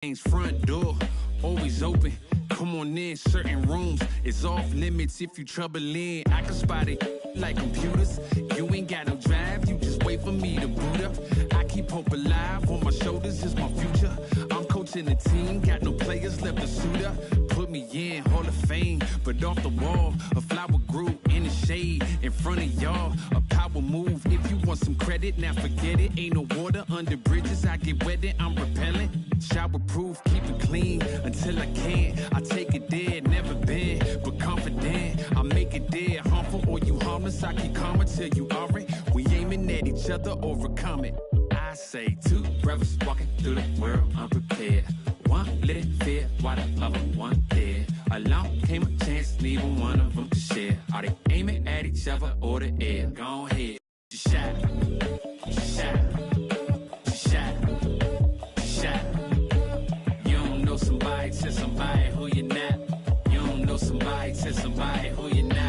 Front door always open. Come on in, certain rooms is off limits. If you troubling, I can spot it like computers. You ain't got no drive, you just wait for me to boot up. I keep hope alive, on my shoulders is my future. I'm coaching the team, got no players left to suit up. Put me in Hall of Fame, but off the wall, a flower grew in the shade in front of y'all. A power move, if you want some credit, now forget it. Ain't no water under bridges, I get wetted, I'm repellent. Shower proof, keep it clean until I can. I take it there, never been, but confident. I make it there, harmful or you harmless. I keep calm until you aren't. We aiming at each other, overcome it. I say two brothers walking through the world unprepared. One little fear, while the other one dead. Along came a chance, neither one of them to share. Are they aiming at each other or the air? Go ahead, shot, shot, shot, shot. You don't know somebody, tell somebody who you're not. You don't know somebody, tell somebody who you're not.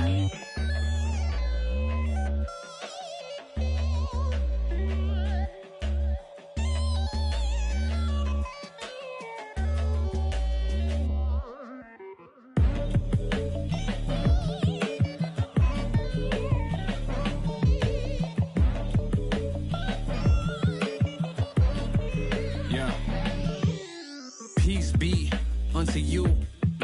Peace be unto you,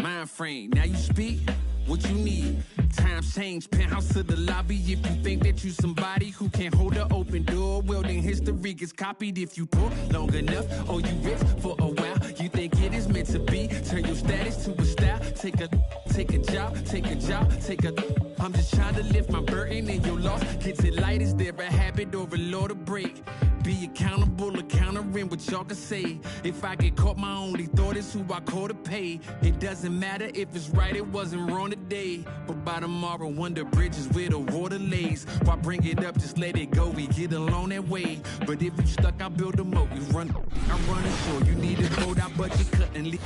mind frame. Now you speak what you need. Times change, penthouse to the lobby. If you think that you somebody who can't hold an open door, well then history gets copied. If you poor long enough, or you rich for a while, you think it is meant to be. Turn your status to a style. Take a job, take a job, take a. I'm just trying to lift my burden and your loss. Gets it light, is there a habit or a law to break? Be accountable, countering what y'all can say. If I get caught, my only thought is who I call to pay. It doesn't matter if it's right, it wasn't wrong today. But by tomorrow, wonder bridges where the water lays. Why bring it up, just let it go, we get along that way. But if you stuck, I build a moat, we run, I run a show. You need a boat, I budget cut and leave.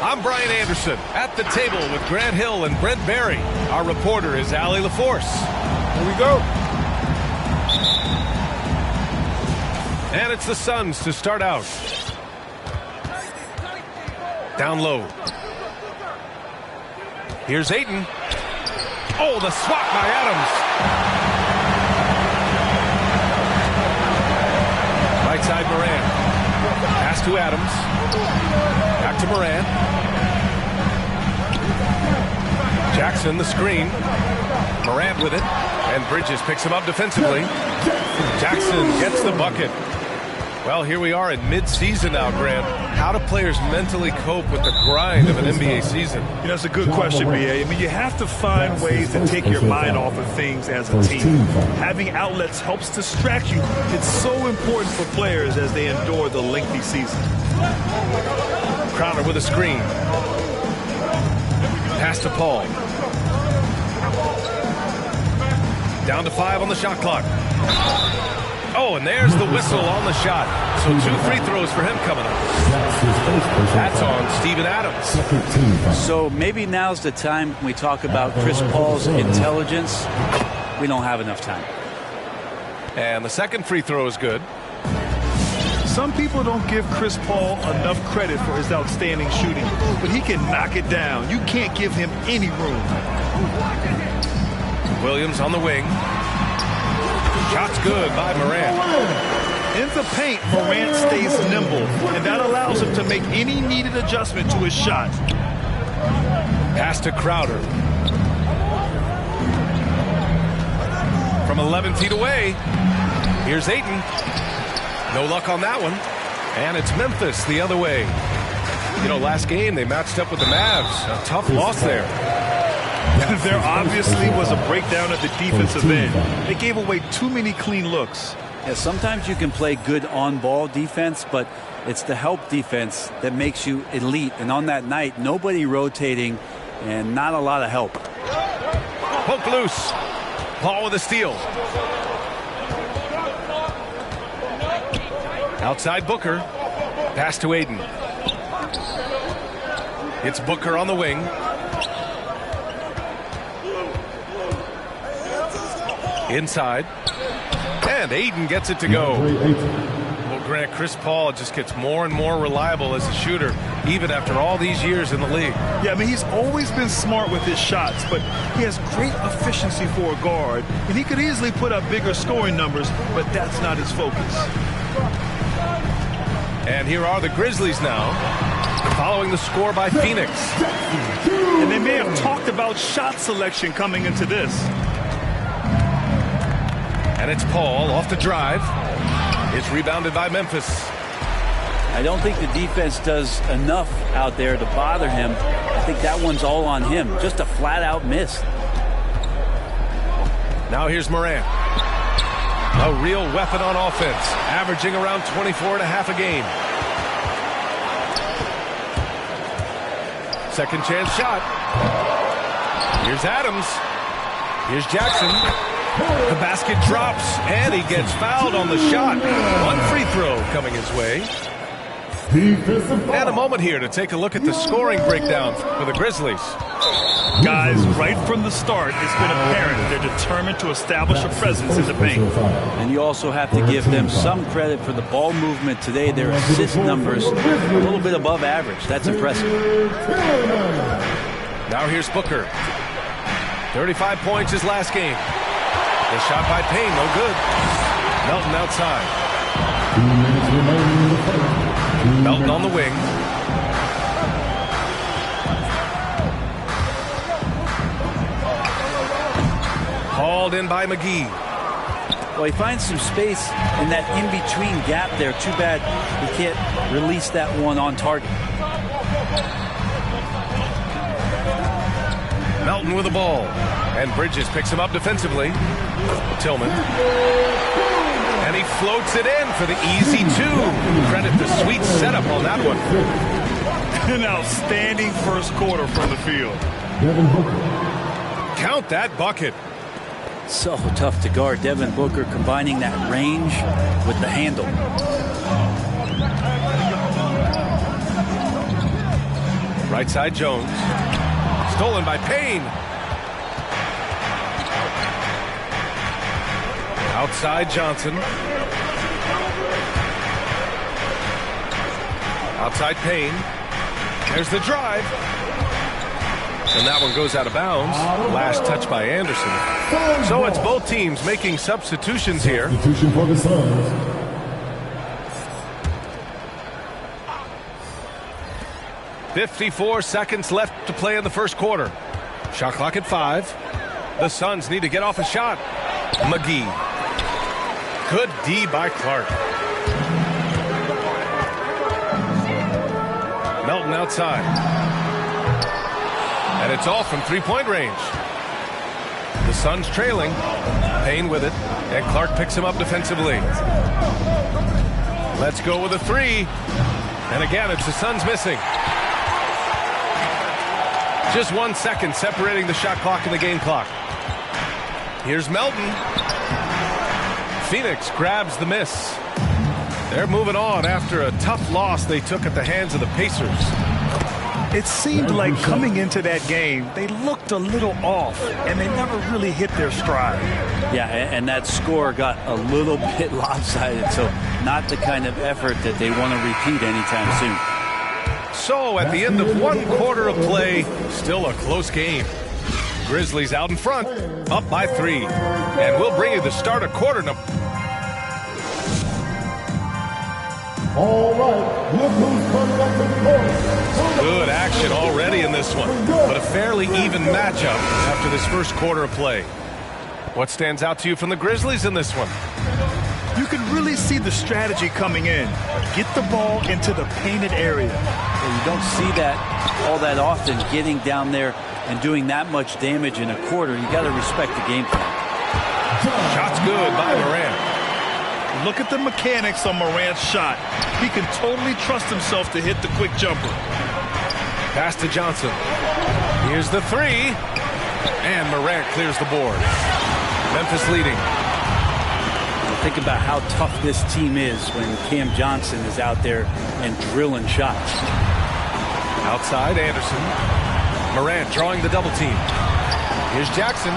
I'm Brian Anderson, at the table with Grant Hill and Brent Barry. Our reporter is Allie LaForce. Here we go. And it's the Suns to start out. Down low. Here's Ayton. Oh, the swat by Adams. Right side Moran. Pass to Adams. Back to Moran. Jackson the screen. Morant with it. And Bridges picks him up defensively. Jackson gets the bucket. Well, here we are in mid-season now, Grant. How do players mentally cope with the grind of an NBA season? You know, that's a good question, B.A. I mean, you have to find ways to take your mind off of things as a team. Having outlets helps distract you. It's so important for players as they endure the lengthy season. Crowder with a screen. Pass to Paul. Down to 5 on the shot clock. Oh, and there's the whistle on the shot. So 2 free throws for him coming up. That's on Steven Adams. So maybe now's the time when we talk about Chris Paul's intelligence. We don't have enough time. And the second free throw is good. Some people don't give Chris Paul enough credit for his outstanding shooting, but he can knock it down. You can't give him any room. Williams on the wing. Shot's good by Morant. In the paint, Morant stays nimble, and that allows him to make any needed adjustment to his shot. Pass to Crowder. From 11 feet away, here's Ayton. No luck on that one. And it's Memphis the other way. You know, last game they matched up with the Mavs. A tough loss there. There obviously was a breakdown at the defensive end. They gave away too many clean looks. Yeah, sometimes you can play good on-ball defense, but it's the help defense that makes you elite. And on that night, nobody rotating and not a lot of help. Poke loose. Paul with a steal. Outside Booker. Pass to Ayton. It's Booker on the wing. Inside. And Ayton gets it to go. Well, Grant, Chris Paul just gets more and more reliable as a shooter, even after all these years in the league. Yeah, I mean, he's always been smart with his shots, but he has great efficiency for a guard, and he could easily put up bigger scoring numbers, but that's not his focus. And here are the Grizzlies now, following the score by Phoenix. And they may have talked about shot selection coming into this. And it's Paul off the drive. It's rebounded by Memphis. I don't think the defense does enough out there to bother him. I think that one's all on him. Just a flat-out miss. Now here's Morant. A real weapon on offense, averaging around 24.5 a game. Second chance shot. Here's Adams. Here's Jackson. The basket drops, and he gets fouled on the shot. One free throw coming his way. And a moment here to take a look at the scoring breakdown for the Grizzlies. Guys, right from the start, it's been apparent they're determined to establish a presence in the paint. And you also have to give them some credit for the ball movement today. Their assist numbers a little bit above average. That's impressive. Now here's Booker. 35 points his last game. The shot by Payne, no good. Melton outside. Melton on the wing. Hauled in by McGee. Well, he finds some space in that in-between gap there. Too bad he can't release that one on target. Melton with the ball. And Bridges picks him up defensively. Tillman. And he floats it in for the easy two. Credit the sweet setup on that one. An outstanding first quarter from the field. Count that bucket. So tough to guard. Devin Booker combining that range with the handle. Right side Jones. Stolen by Payne. Outside Johnson. Outside Payne. There's the drive. And that one goes out of bounds. Last touch by Anderson. So it's both teams making substitutions here. Substitution for the Suns. 54 seconds left to play in the first quarter. Shot clock at 5. The Suns need to get off a shot. McGee. Good D by Clark. Melton outside. And it's off from three-point range. The Suns trailing. Payne with it. And Clark picks him up defensively. Let's go with a three. And again, it's the Suns missing. Just 1 second separating the shot clock and the game clock. Here's Melton. Phoenix grabs the miss. They're moving on after a tough loss they took at the hands of the Pacers. It seemed like coming into that game, they looked a little off, and they never really hit their stride. Yeah, and that score got a little bit lopsided, so not the kind of effort that they want to repeat anytime soon. So at the end of one quarter of play, still a close game. Grizzlies out in front, up by 3. And we'll bring you the start of quarter number. All right, look who's coming up to the court. Good action already in this one, but a fairly even matchup after this first quarter of play. What stands out to you from the Grizzlies in this one? You can really see the strategy coming in. Get the ball into the painted area. Well, you don't see that all that often, getting down there and doing that much damage in a quarter. You got to respect the game plan. Shot's good by Morant. Look at the mechanics on Morant's shot. He can totally trust himself to hit the quick jumper. Pass to Johnson. Here's the three. And Morant clears the board. Memphis leading. Think about how tough this team is when Cam Johnson is out there and drilling shots. Outside, Anderson. Morant drawing the double team. Here's Jackson.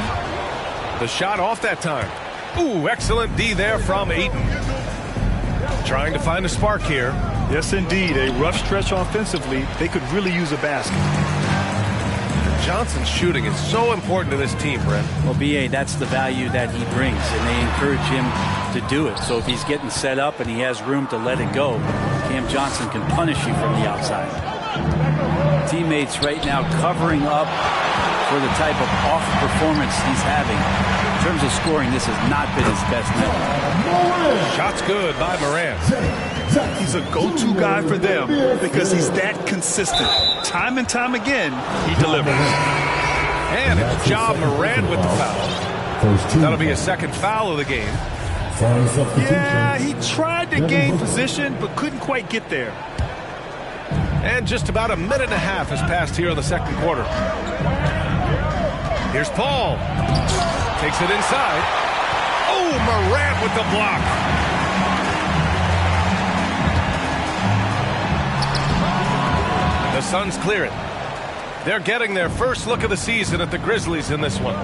The shot off that time. Ooh, excellent D there from Ayton. Trying to find a spark here. Yes, indeed. A rough stretch offensively. They could really use a basket. Johnson's shooting is so important to this team, Brent. Well, B.A., that's the value that he brings, and they encourage him to do it. So if he's getting set up and he has room to let it go, Cam Johnson can punish you from the outside. Teammates right now covering up for the type of off performance he's having. In terms of scoring, this has not been his best night. Shots good by Morant. He's a go-to guy for them because he's that consistent. Time and time again, he delivers. And it's Ja Morant with the foul. That'll be a second foul of the game. Yeah, he tried to gain position but couldn't quite get there. And just about a minute and a half has passed here in the second quarter. Here's Paul. Takes it inside. Oh, Morant with the block. The Suns clear it. They're getting their first look of the season at the Grizzlies in this one.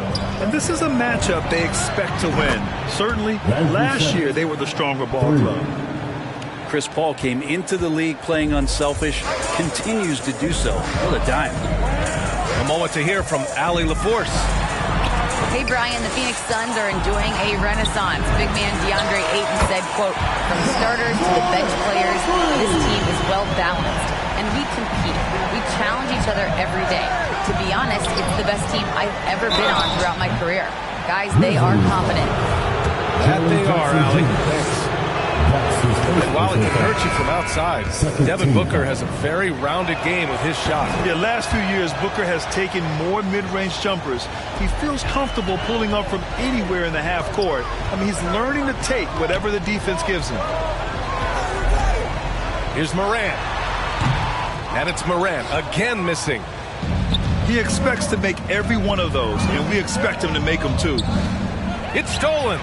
And this is a matchup they expect to win. Certainly, last year they were the stronger ball club. Chris Paul came into the league playing unselfish, continues to do so. What a dime. A moment to hear from Allie LaForce. Hey, Brian, the Phoenix Suns are enjoying a renaissance. Big man DeAndre Ayton said, quote, from starters to the bench players, this team is well-balanced, and we compete. We challenge each other every day. To be honest, it's the best team I've ever been on throughout my career. Guys, they are confident. That they are, Allie. Thanks. And while it can hurt you from outside, Devin Booker has a very rounded game with his shot. Yeah, last few years, Booker has taken more mid-range jumpers. He feels comfortable pulling up from anywhere in the half court. I mean, he's learning to take whatever the defense gives him. Here's Morant. And it's Morant again missing. He expects to make every one of those, and we expect him to make them too. It's stolen.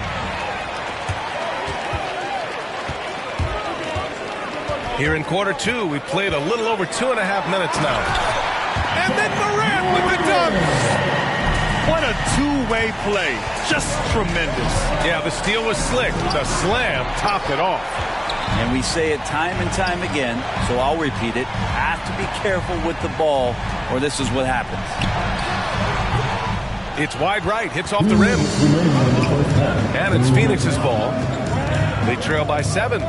Here in quarter two, we played a little over 2.5 minutes now. And then Morant with the dunk. What a two-way play. Just tremendous. Yeah, the steal was slick. The slam topped it off. And we say it time and time again, so I'll repeat it. Have to be careful with the ball, or this is what happens. It's wide right, hits off the rim. And it's Phoenix's ball. They trail by 7.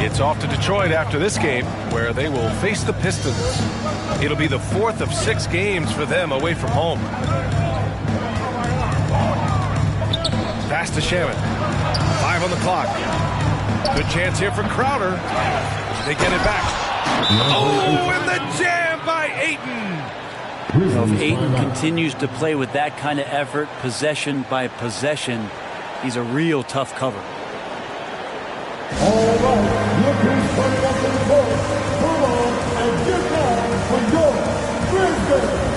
It's off to Detroit after this game, where they will face the Pistons. It'll be the 4th of 6 games for them away from home. Pass to Shaman. 5 on the clock. Good chance here for Crowder. They get it back. Oh, and the jam by Ayton. So if Ayton continues to play with that kind of effort, possession by possession, he's a real tough cover. All right, look who's coming up to the court. Come on and get down for your Grizzlies.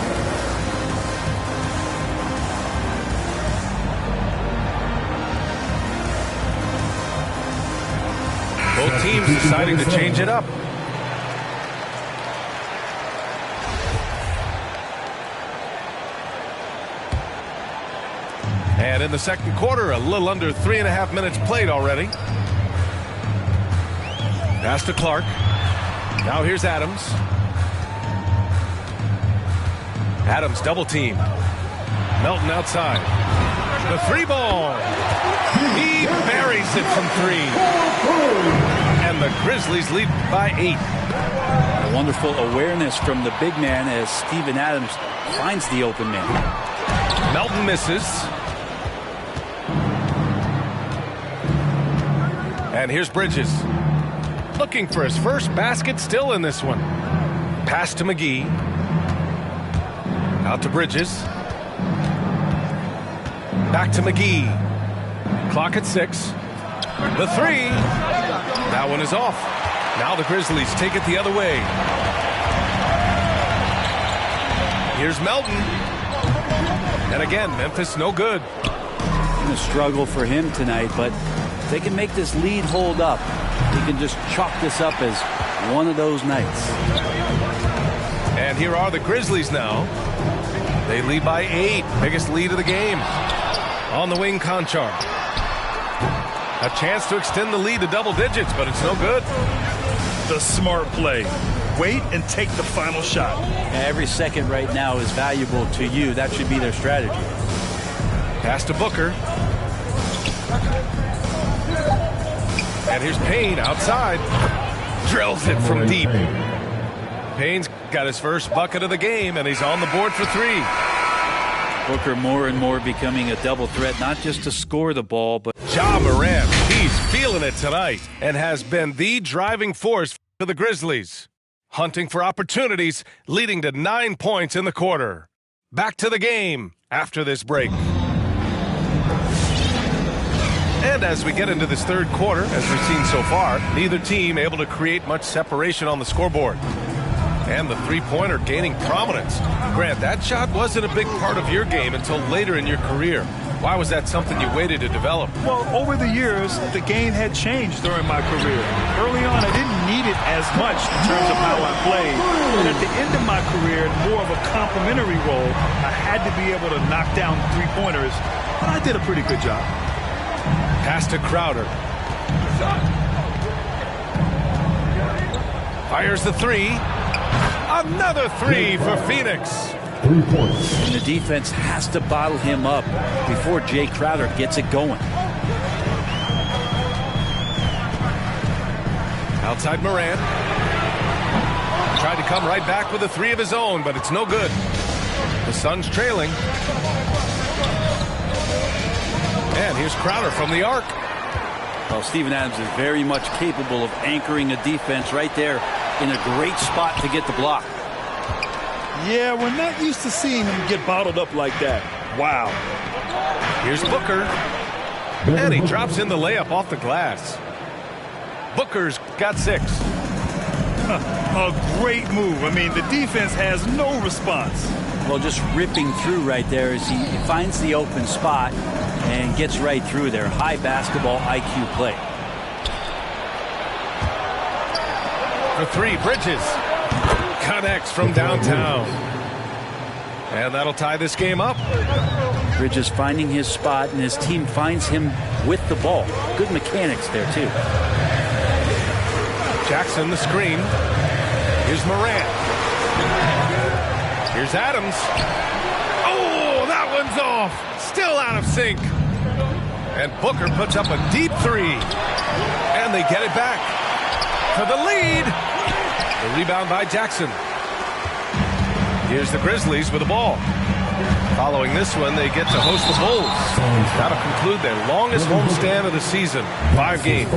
Both teams deciding to change it up. And in the second quarter, a little under 3.5 minutes played already. Pass to Clark. Now here's Adams. Adams double team. Melton outside. The 3-ball. He buries it from 3. And the Grizzlies lead by 8. A wonderful awareness from the big man as Steven Adams finds the open man. Melton misses. And here's Bridges. Looking for his first basket still in this one. Pass to McGee. Out to Bridges. Back to McGee. Clock at 6. The 3. That one is off. Now the Grizzlies take it the other way. Here's Melton. And again, Memphis no good. It's a struggle for him tonight, but if they can make this lead hold up, he can just chalk this up as one of those nights. And here are the Grizzlies now. They lead by 8. Biggest lead of the game. On the wing, Conchar. A chance to extend the lead to double digits, but it's no good. The smart play. Wait and take the final shot. Every second right now is valuable to you. That should be their strategy. Pass to Booker. And here's Payne outside. Drills it from deep. Payne's got his first bucket of the game, and he's on the board for 3. Booker more and more becoming a double threat, not just to score the ball, but Ja Morant, he's feeling it tonight and has been the driving force for the Grizzlies. Hunting for opportunities, leading to 9 points in the quarter. Back to the game after this break. And as we get into this third quarter, as we've seen so far, neither team able to create much separation on the scoreboard. And the three-pointer gaining prominence. Grant, that shot wasn't a big part of your game until later in your career. Why was that something you waited to develop? Well, over the years, the game had changed during my career. Early on, I didn't need it as much in terms of how I played. But at the end of my career, in more of a complementary role, I had to be able to knock down three-pointers, and I did a pretty good job. Pass to Crowder. Fires the 3. Another 3 for Phoenix. 3 points. And the defense has to bottle him up before Jay Crowder gets it going. Outside Morant. Tried to come right back with a 3 of his own, but it's no good. The Suns trailing. And here's Crowder from the arc. Well, Steven Adams is very much capable of anchoring a defense right there in a great spot to get the block. Yeah, we're not used to seeing him get bottled up like that. Wow. Here's Booker. And he drops in the layup off the glass. Booker's got 6. A great move. I mean, the defense has no response. Well, just ripping through right there as he finds the open spot and gets right through there. High basketball IQ play. For 3, Bridges. Connects from downtown. And that'll tie this game up. Bridges finding his spot, and his team finds him with the ball. Good mechanics there, too. Jackson, the screen. Here's Morant. Here's Adams. Oh, that one's off. Still out of sync. And Booker puts up a deep 3. And they get it back. For the lead. The rebound by Jackson. Here's the Grizzlies with the ball. Following this one, they get to host the Bulls. That'll conclude their longest homestand of the season. 5 games.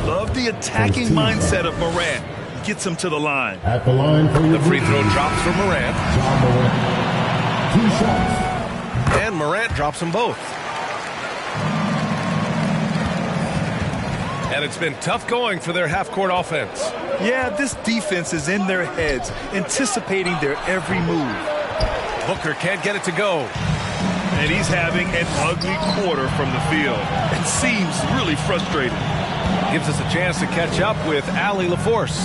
Love the attacking mindset of Morant. Gets him to the line. At the line for The free throw drops for Morant. Ja Morant. 2 shots. And Morant drops them both. And it's been tough going for their half-court offense. Yeah, this defense is in their heads, anticipating their every move. Booker can't get it to go. And he's having an ugly quarter from the field. It seems really frustrated. Gives us a chance to catch up with Allie LaForce.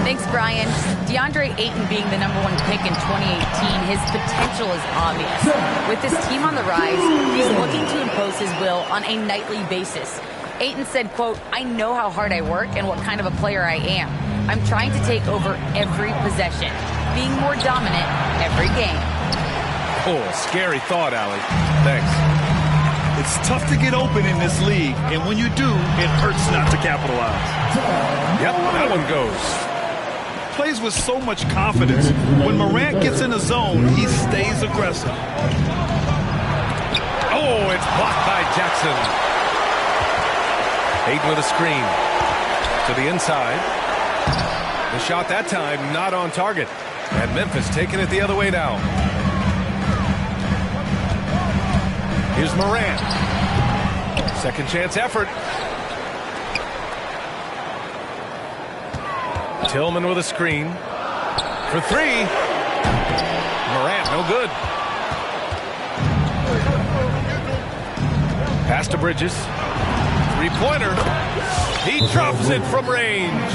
Thanks, Brian. DeAndre Ayton being the #1 pick in 2018, his potential is obvious. With this team on the rise, he's looking to impose his will on a nightly basis. Ayton said, quote, "I know how hard I work and what kind of a player I am. I'm trying to take over every possession, being more dominant every game." Oh, scary thought, Allie. Thanks. It's tough to get open in this league, and when you do, it hurts not to capitalize. Yep, that one goes. Plays with so much confidence. When Morant gets in the zone, he stays aggressive. Oh, it's blocked by Jackson. Ayton with a screen. To the inside. The shot that time not on target. And Memphis taking it the other way now. Here's Morant. Second chance effort. Tillman with a screen. For 3. Morant, no good. Pass to Bridges. Three-pointer. He drops it from range.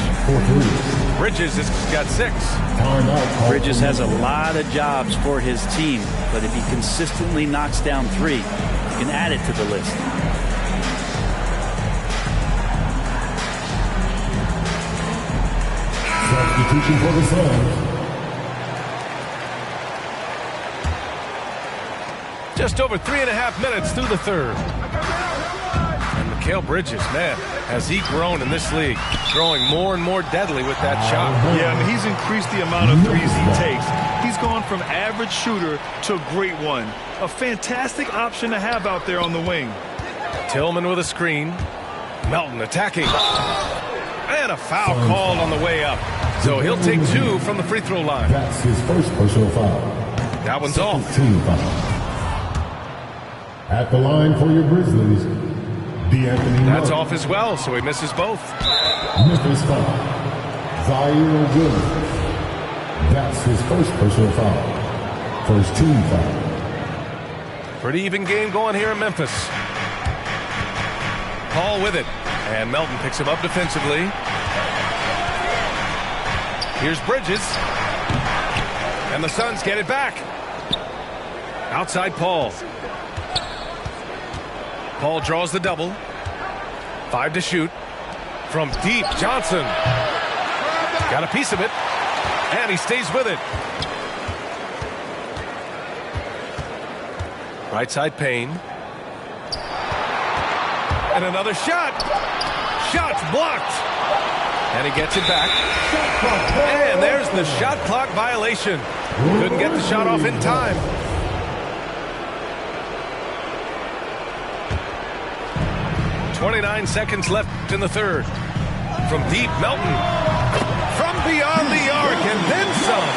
Bridges has got 6. Bridges has a lot of jobs for his team, but if he consistently knocks down 3, he can add it to the list. Substitution for the Suns. Just over 3.5 minutes through the third. And Mikal Bridges, man, has he grown in this league, growing more and more deadly with that shot. Yeah, I mean, he's increased the amount of threes he takes. He's gone from average shooter to a great one. A fantastic option to have out there on the wing. Tillman with a screen. Melton attacking. And a foul called on the way up. So he'll take 2 from the free throw line. That's his first personal foul. That one's off. Team foul. At the line for your Grizzlies, DeAnthony That's Melton. off as well, so he misses both. Memphis foul. Zaire Williams. That's his first personal foul. First team foul. Pretty even game going here in Memphis. Paul with it. And Melton picks him up defensively. Here's Bridges. And the Suns get it back. Outside Paul. Paul draws the double. 5 to shoot. From deep, Johnson. Got a piece of it. And he stays with it. Right side Payne. And another shot. Shot's blocked. And he gets it back. And there's the shot clock violation. Couldn't get the shot off in time. .29 seconds left in the third. From deep, Melton. From beyond the arc and then some.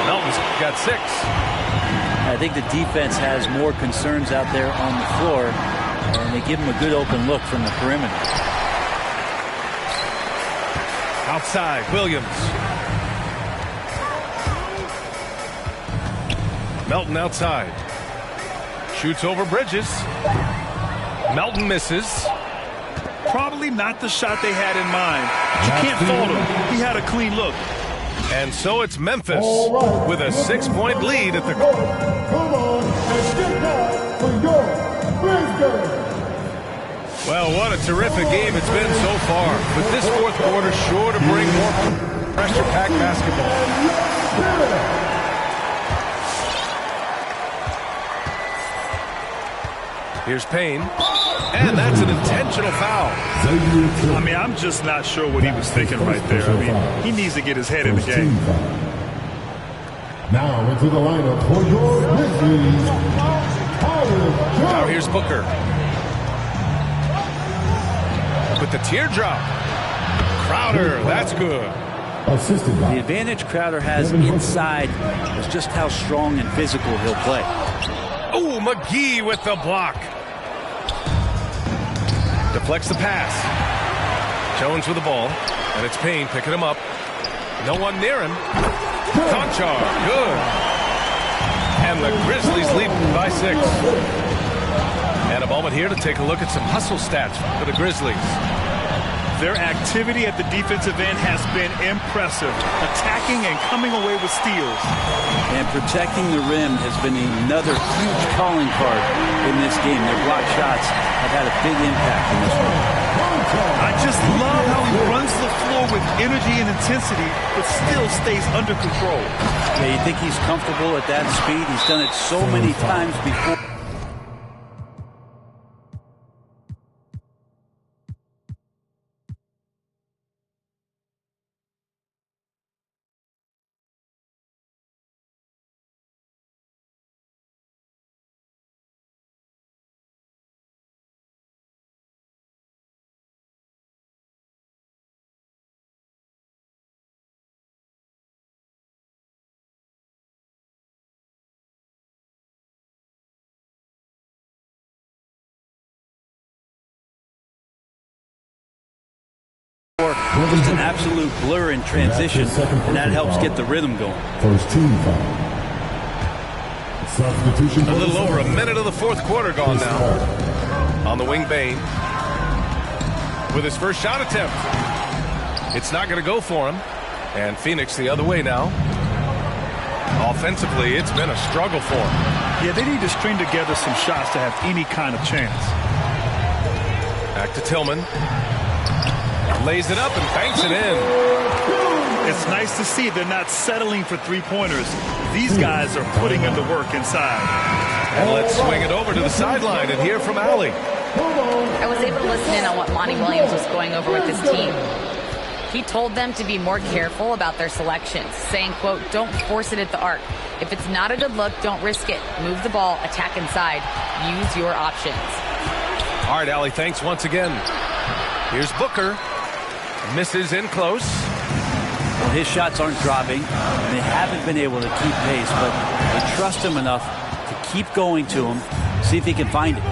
Melton's got 6. I think the defense has more concerns out there on the floor, and they give him a good open look from the perimeter. Outside, Williams. Melton outside. Shoots over Bridges. Melton misses. Probably not the shot they had in mind. You can't fault him. He had a clean look. And so it's Memphis with a 6-point lead at the... Come on and get down for your Grizzlies. Well, what a terrific game it's been so far. But this fourth quarter sure to bring more pressure-packed basketball. Here's Payne. And that's an intentional foul. I mean, I'm just not sure what he was thinking right there. I mean, he needs to get his head in the game. Now into the lineup for your Grizzlies. Now here's Booker. With the teardrop. Crowder, that's good. The advantage Crowder has inside is just how strong and physical he'll play. Oh, McGee with the block. Deflects the pass. Jones with the ball. And it's Payne picking him up. No one near him. Conchar, good. And the Grizzlies lead by 6. And a moment here to take a look at some hustle stats for the Grizzlies. Their activity at the defensive end has been impressive, attacking and coming away with steals. And protecting the rim has been another huge calling card in this game. Their block shots have had a big impact in this one. I just love how he runs the floor with energy and intensity, but still stays under control. Yeah, you think he's comfortable at that speed? He's done it so many times before. Just an absolute blur in transition, and that helps get the rhythm going. First team foul. Substitution. A little over a minute of the fourth quarter gone now. On the wing, Bane. With his first shot attempt. It's not going to go for him. And Phoenix the other way now. Offensively, it's been a struggle for him. Yeah, they need to string together some shots to have any kind of chance. Back to Tillman. Lays it up and banks it in. It's nice to see they're not settling for three-pointers. These guys are putting in the work inside. And let's swing it over to the sideline and hear from Allie. I was able to listen in on what Monty Williams was going over with his team. He told them to be more careful about their selections, saying, quote, don't force it at the arc. If it's not a good look, don't risk it. Move the ball, attack inside. Use your options. All right, Allie, thanks once again. Here's Booker. Misses in close. Well, his shots aren't dropping. They haven't been able to keep pace, but they trust him enough to keep going to him, see if he can find it.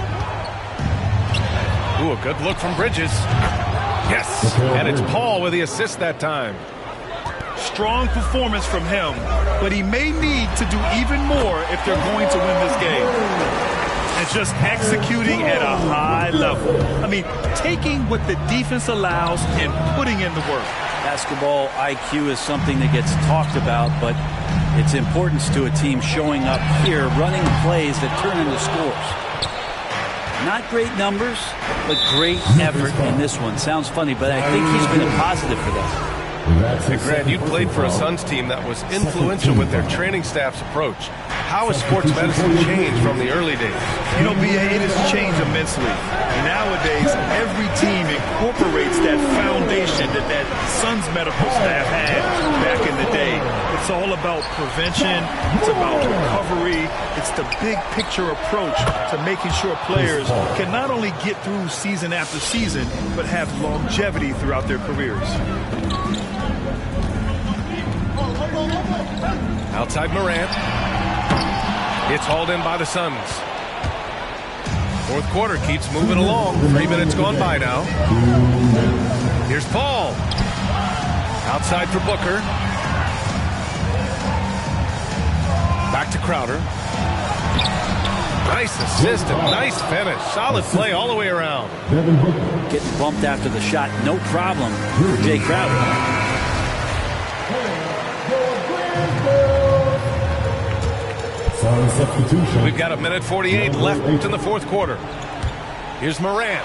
Ooh, a good look from Bridges. Yes, and it's Paul with the assist that time. Strong performance from him, but he may need to do even more if they're going to win this game. And just executing at a high level. I mean, taking what the defense allows and putting in the work. Basketball IQ is something that gets talked about, but its importance to a team showing up here, running plays that turn into scores. Not great numbers, but great effort in this one. Sounds funny, but I think he's been a positive for them. Hey, Grant, you played for a Suns team that was influential with their training staff's approach. How has sports medicine changed from the early days? You know, B.A., it has changed immensely. Nowadays, every team incorporates that foundation that Suns medical staff had back in the day. It's all about prevention. It's about recovery. It's the big picture approach to making sure players can not only get through season after season, but have longevity throughout their careers. Outside Morant. It's hauled in by the Suns. Fourth quarter keeps moving along. 3 minutes gone by now. Here's Paul. Outside for Booker. Back to Crowder. Nice assist and nice finish. Solid play all the way around. Getting bumped after the shot, no problem for Jay Crowder. We've got 1:48 left in the fourth quarter. Here's Morant.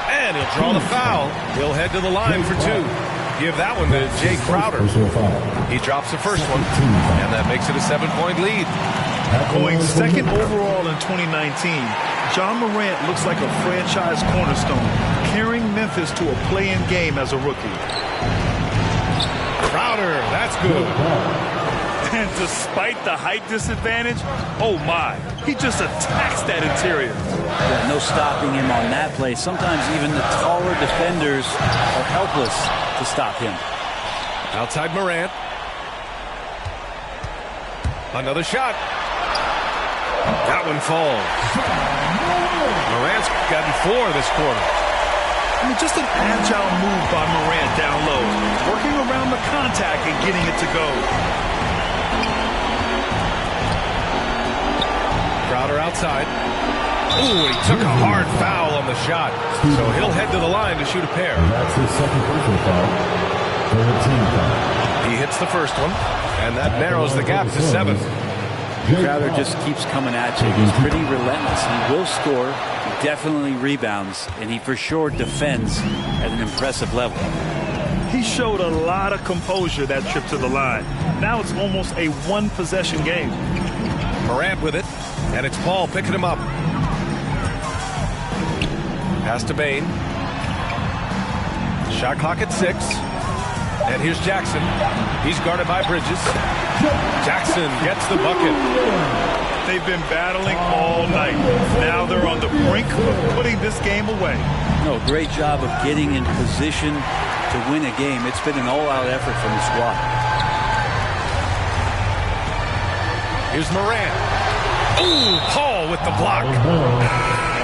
And he'll draw the foul. He'll head to the line for two. Give that one to Jay Crowder. He drops the first one, and that makes it a 7-point lead. Going second overall in 2019, John Morant looks like a franchise cornerstone, carrying Memphis to a play-in game as a rookie. Crowder, that's good. And despite the height disadvantage, oh my, he just attacks that interior. Yeah, no stopping him on that play. Sometimes even the taller defenders are helpless to stop him. Outside Morant. Another shot. That one falls. Morant's gotten 4 this quarter. I mean, just an agile move by Morant down low, working around the contact and getting it to go. Crowder outside. Ooh, he took a hard foul on the shot. So he'll head to the line to shoot a pair. That's his second personal foul. Team foul. He hits the first one, and that narrows the gap to 7. Crowder just keeps coming at you. He's pretty relentless. He will score. He definitely rebounds, and he for sure defends at an impressive level. He showed a lot of composure that trip to the line. Now it's almost a one-possession game. Morant with it, and it's Paul picking him up. Pass to Bane. Shot clock at 6. And here's Jackson. He's guarded by Bridges. Jackson gets the bucket. They've been battling all night. Now they're on the brink of putting this game away. No, great job of getting in position to win a game. It's been an all-out effort from the squad. Here's Morant. Ooh, Paul with the block.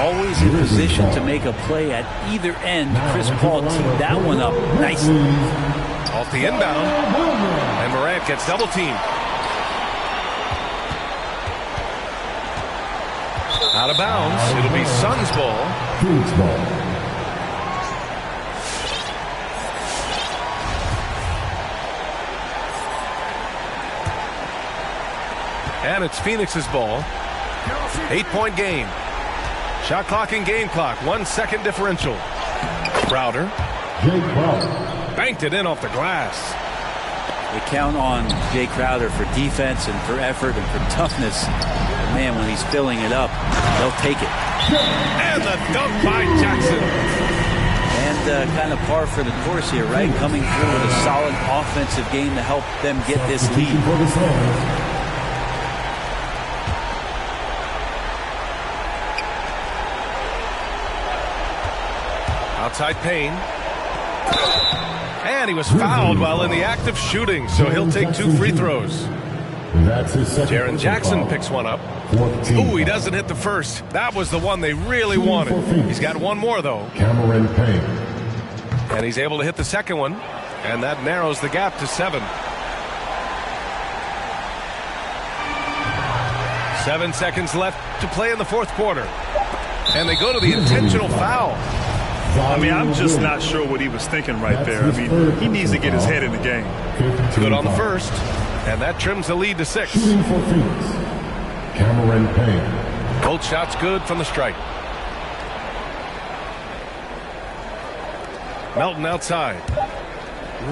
Always in position to make a play at either end. Chris Paul teed that one up nicely. Off the inbound. And Morant gets double teamed. Out of bounds. It'll be Suns ball. Phoenix ball. And it's Phoenix's ball. 8-point game. Shot clock and game clock. 1 second differential. Crowder. Jay Crowder. Banked it in off the glass. They count on Jay Crowder for defense and for effort and for toughness. But man, when he's filling it up, they'll take it. And the dunk by Jackson. And kind of par for the course here, right? Coming through with a solid offensive game to help them get this lead. Outside Payne. And he was fouled while in the act of shooting, so he'll take 2 free throws. Jaren Jackson picks one up. Ooh, he doesn't hit the first. That was the one they really wanted. He's got one more, though. Cameron Payne. And he's able to hit the second one, and that narrows the gap to 7. 7 seconds left to play in the fourth quarter. And they go to the intentional foul. I mean, I'm just not sure what he was thinking right there. I mean, he needs to get his head in the game. Good on the first, and that trims the lead to 6. Shooting for Phoenix, Cameron Payne. Both shots good from the stripe. Melton outside.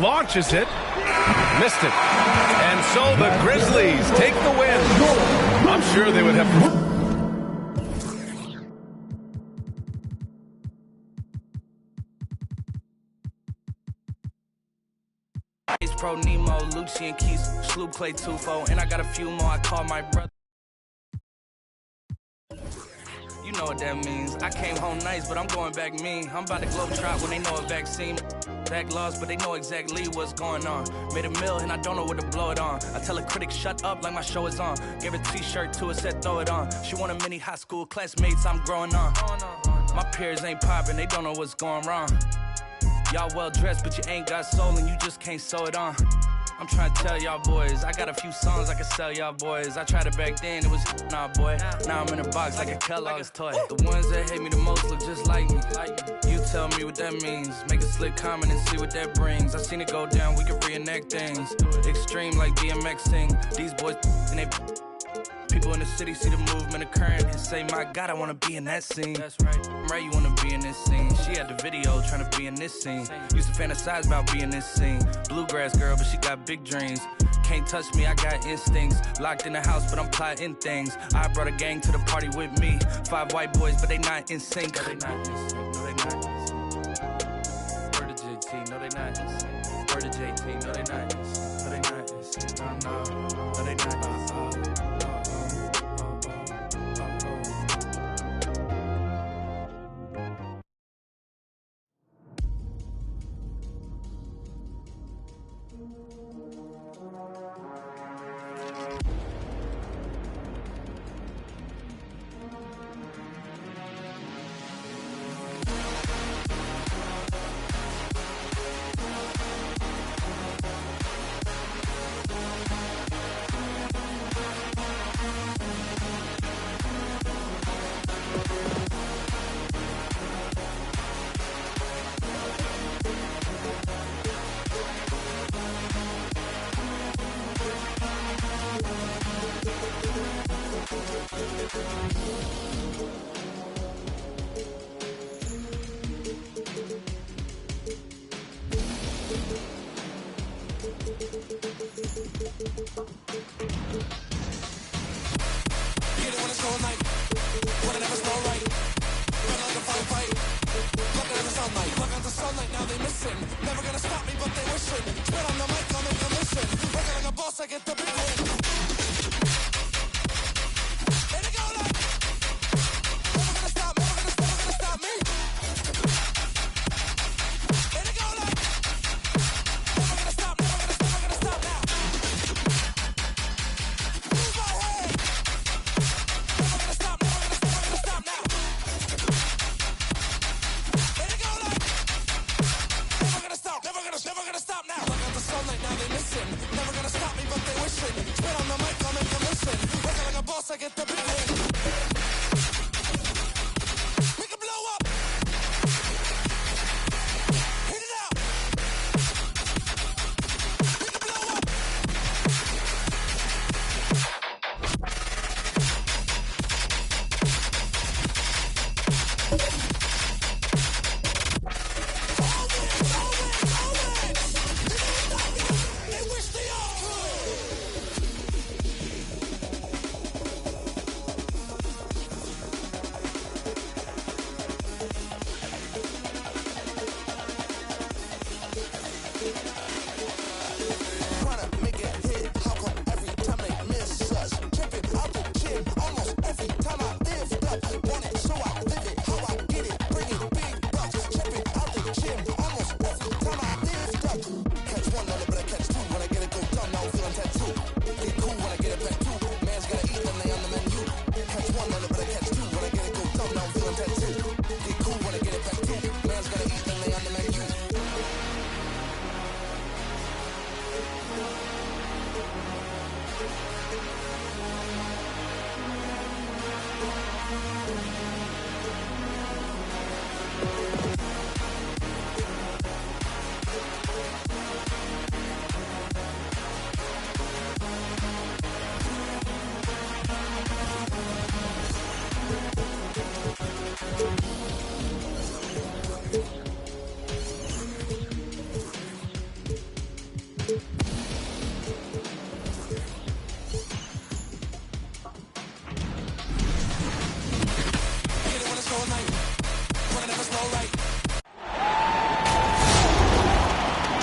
Launches it. Missed it. And so the Grizzlies take the win. I'm sure they would have... Pro Nemo, Lucian Keys, Sloop Clay Tufo, and I got a few more. I call my brother. You know what that means. I came home nice, but I'm going back mean. I'm about to globe trot when they know a vaccine. Back lost, but they know exactly what's going on. Made a meal and I don't know what to blow it on. I tell a critic shut up like my show is on. Gave a t-shirt to her, said throw it on. She want a mini high school classmates, I'm growing on. My peers ain't popping, they don't know what's going wrong. Y'all well dressed, but you ain't got soul and you just can't sew it on. I'm trying to tell y'all boys, I got a few songs I can sell y'all boys. I tried it back then, it was nah boy. Now I'm in a box like a Kellogg's toy. The ones that hate me the most look just like me. You tell me what that means. Make a slick comment and see what that brings. I seen it go down, we can reenact things. Extreme like BMXing. These boys and they people in the city see the movement occurring and say, my God, I want to be in that scene. That's right. Right, you want to be in this scene. She had the video trying to be in this scene. Used to fantasize about being this scene. Bluegrass girl, but she got big dreams. Can't touch me, I got instincts. Locked in the house, but I'm plotting things. I brought a gang to the party with me. 5 white boys, but they not in sync. No, they not in sync. No, they not in sync. Word to JT, no, they not in sync. Word to JT, no, they not in sync. No, they not in sync. No, they not in sync.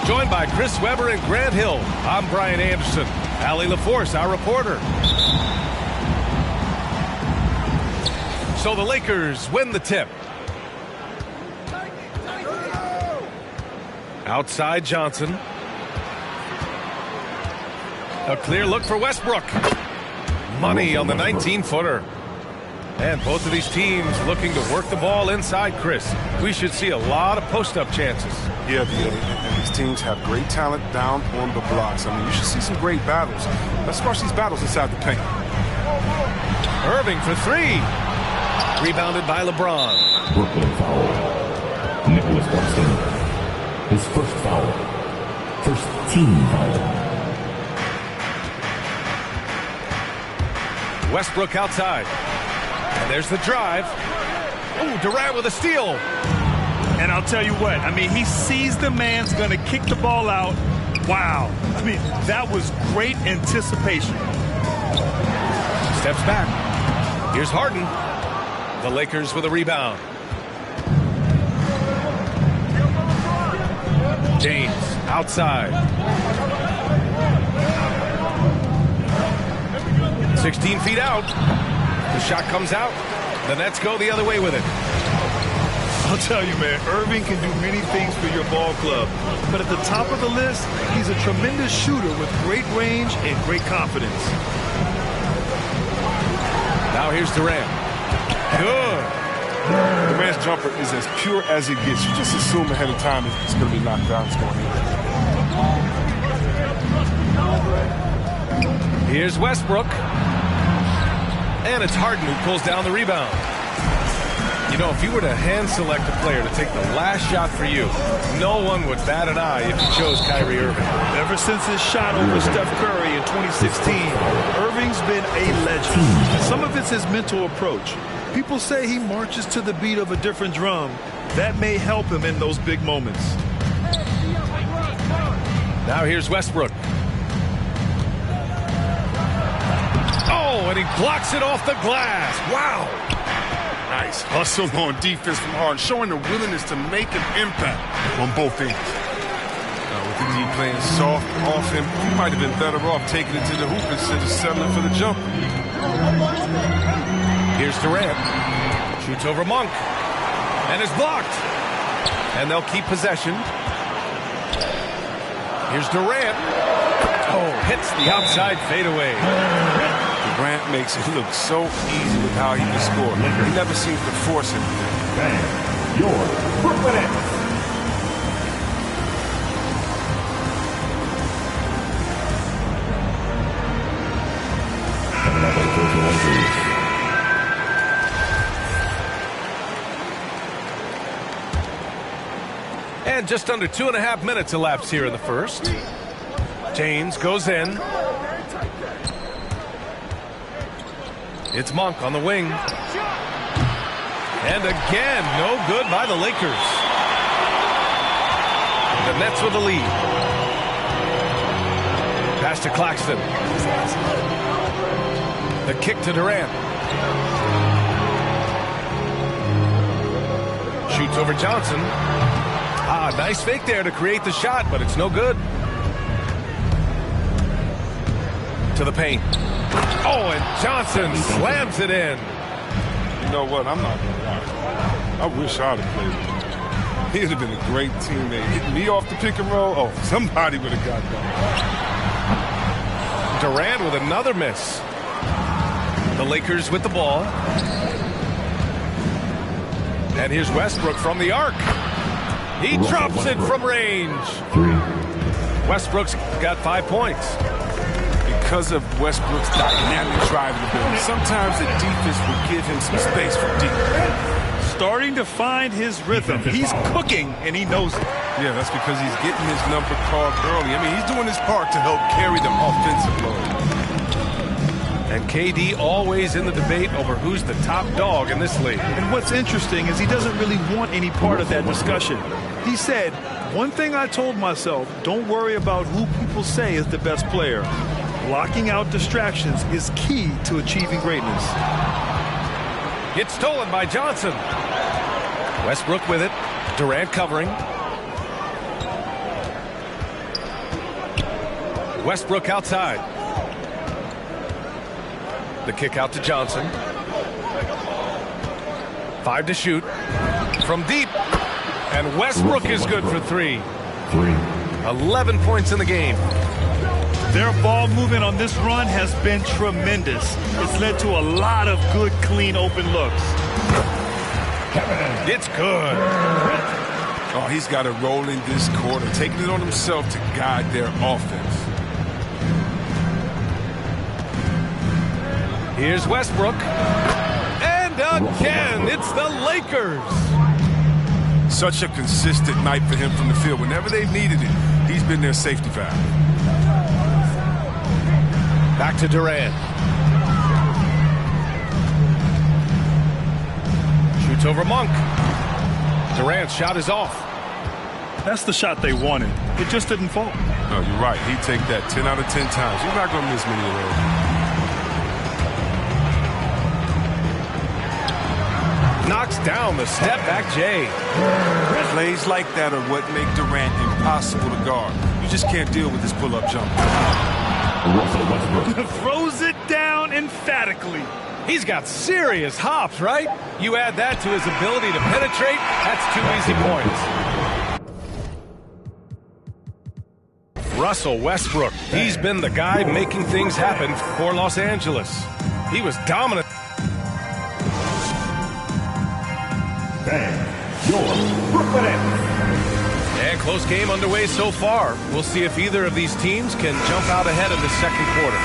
Joined by Chris Webber and Grant Hill, I'm Brian Anderson. Allie LaForce, our reporter. So the Lakers win the tip. Outside Johnson. A clear look for Westbrook. Money on the 19-footer. And both of these teams looking to work the ball inside, Chris. We should see a lot of post-up chances. Yeah, and these teams have great talent down on the blocks. I mean, you should see some great battles. Let's watch these battles inside the paint. Irving for three. Rebounded by LeBron. Brooklyn foul. Nicholas Claxton. His first foul. First team foul. Westbrook outside. And there's the drive. Oh, Durant with a steal. And I'll tell you what, I mean, he sees the man's going to kick the ball out. Wow. I mean, that was great anticipation. Steps back. Here's Harden. The Lakers with a rebound. James outside. 16 feet out. The shot comes out. The Nets go the other way with it. I'll tell you, man, Irving can do many things for your ball club. But at the top of the list, he's a tremendous shooter with great range and great confidence. Now here's Durant. Good. The man's jumper is as pure as it gets. You just assume ahead of time it's going to be knocked down. It's going in. Here's Westbrook. And it's Harden who pulls down the rebound. You know, if you were to hand select a player to take the last shot for you, no one would bat an eye if you chose Kyrie Irving. Ever since his shot over Steph Curry in 2016, Irving's been a legend. And some of it's his mental approach. People say he marches to the beat of a different drum. That may help him in those big moments. Now here's Westbrook. Oh, and he blocks it off the glass. Wow. Nice hustle on defense from Harden, showing the willingness to make an impact on both ends. With the D playing soft off him, he might have been better off taking it to the hoop instead of settling for the jump. Here's Durant. Shoots over Monk. And is blocked. And they'll keep possession. Here's Durant. Oh, hits the outside fadeaway. Durant makes it look so easy with how he can score. He never seems to force it. Your Brooklyn Nets. And just under 2.5 minutes elapsed here in the first. James goes in. It's Monk on the wing. And again, no good by the Lakers. The Nets with the lead. Pass to Claxton. The kick to Durant. Shoots over Johnson. Ah, nice fake there to create the shot, but it's no good. To the paint. Oh, and Johnson slams it in. You know what? I'm not going to lie. I wish I'd have played with him. He would have been a great teammate. Hitting me off the pick and roll, oh, somebody would have got that. Durant with another miss. The Lakers with the ball. And here's Westbrook from the arc. He drops it from range. Westbrook's got 5 points. Because of Westbrook's dynamic driving ability, sometimes the defense will give him some space for deep. Starting to find his rhythm. He's cooking, and he knows it. Yeah, that's because he's getting his number called early. I mean, he's doing his part to help carry them offensive load. And KD always in the debate over who's the top dog in this league. And what's interesting is he doesn't really want any part of that discussion. He said, one thing I told myself, don't worry about who people say is the best player. Blocking out distractions is key to achieving greatness. It's stolen by Johnson. Westbrook with it. Durant covering. Westbrook outside. The kick out to Johnson. 5 to shoot. From deep. And Westbrook is good for 3. 11 points in the game. Their ball movement on this run has been tremendous. It's led to a lot of good, clean, open looks. It's good. Oh, he's got it rolling this quarter, taking it on himself to guide their offense. Here's Westbrook. And again, it's the Lakers. Such a consistent night for him from the field. Whenever they've needed it, he's been their safety valve. Back to Durant. Shoots over Monk. Durant's shot is off. That's the shot they wanted. It just didn't fall. No, you're right. He'd take that 10 out of 10 times. You're not going to miss many of those. Knocks down the step-back Jay. Plays like that are what make Durant impossible to guard. You just can't deal with his pull-up jump. Throws it down emphatically. He's got serious hops, right? You add that to his ability to penetrate, that's 2 easy points. Russell Westbrook, he's been the guy making things happen for Los Angeles. He was dominant. And close game underway so far. We'll see if either of these teams can jump out ahead in the second quarter.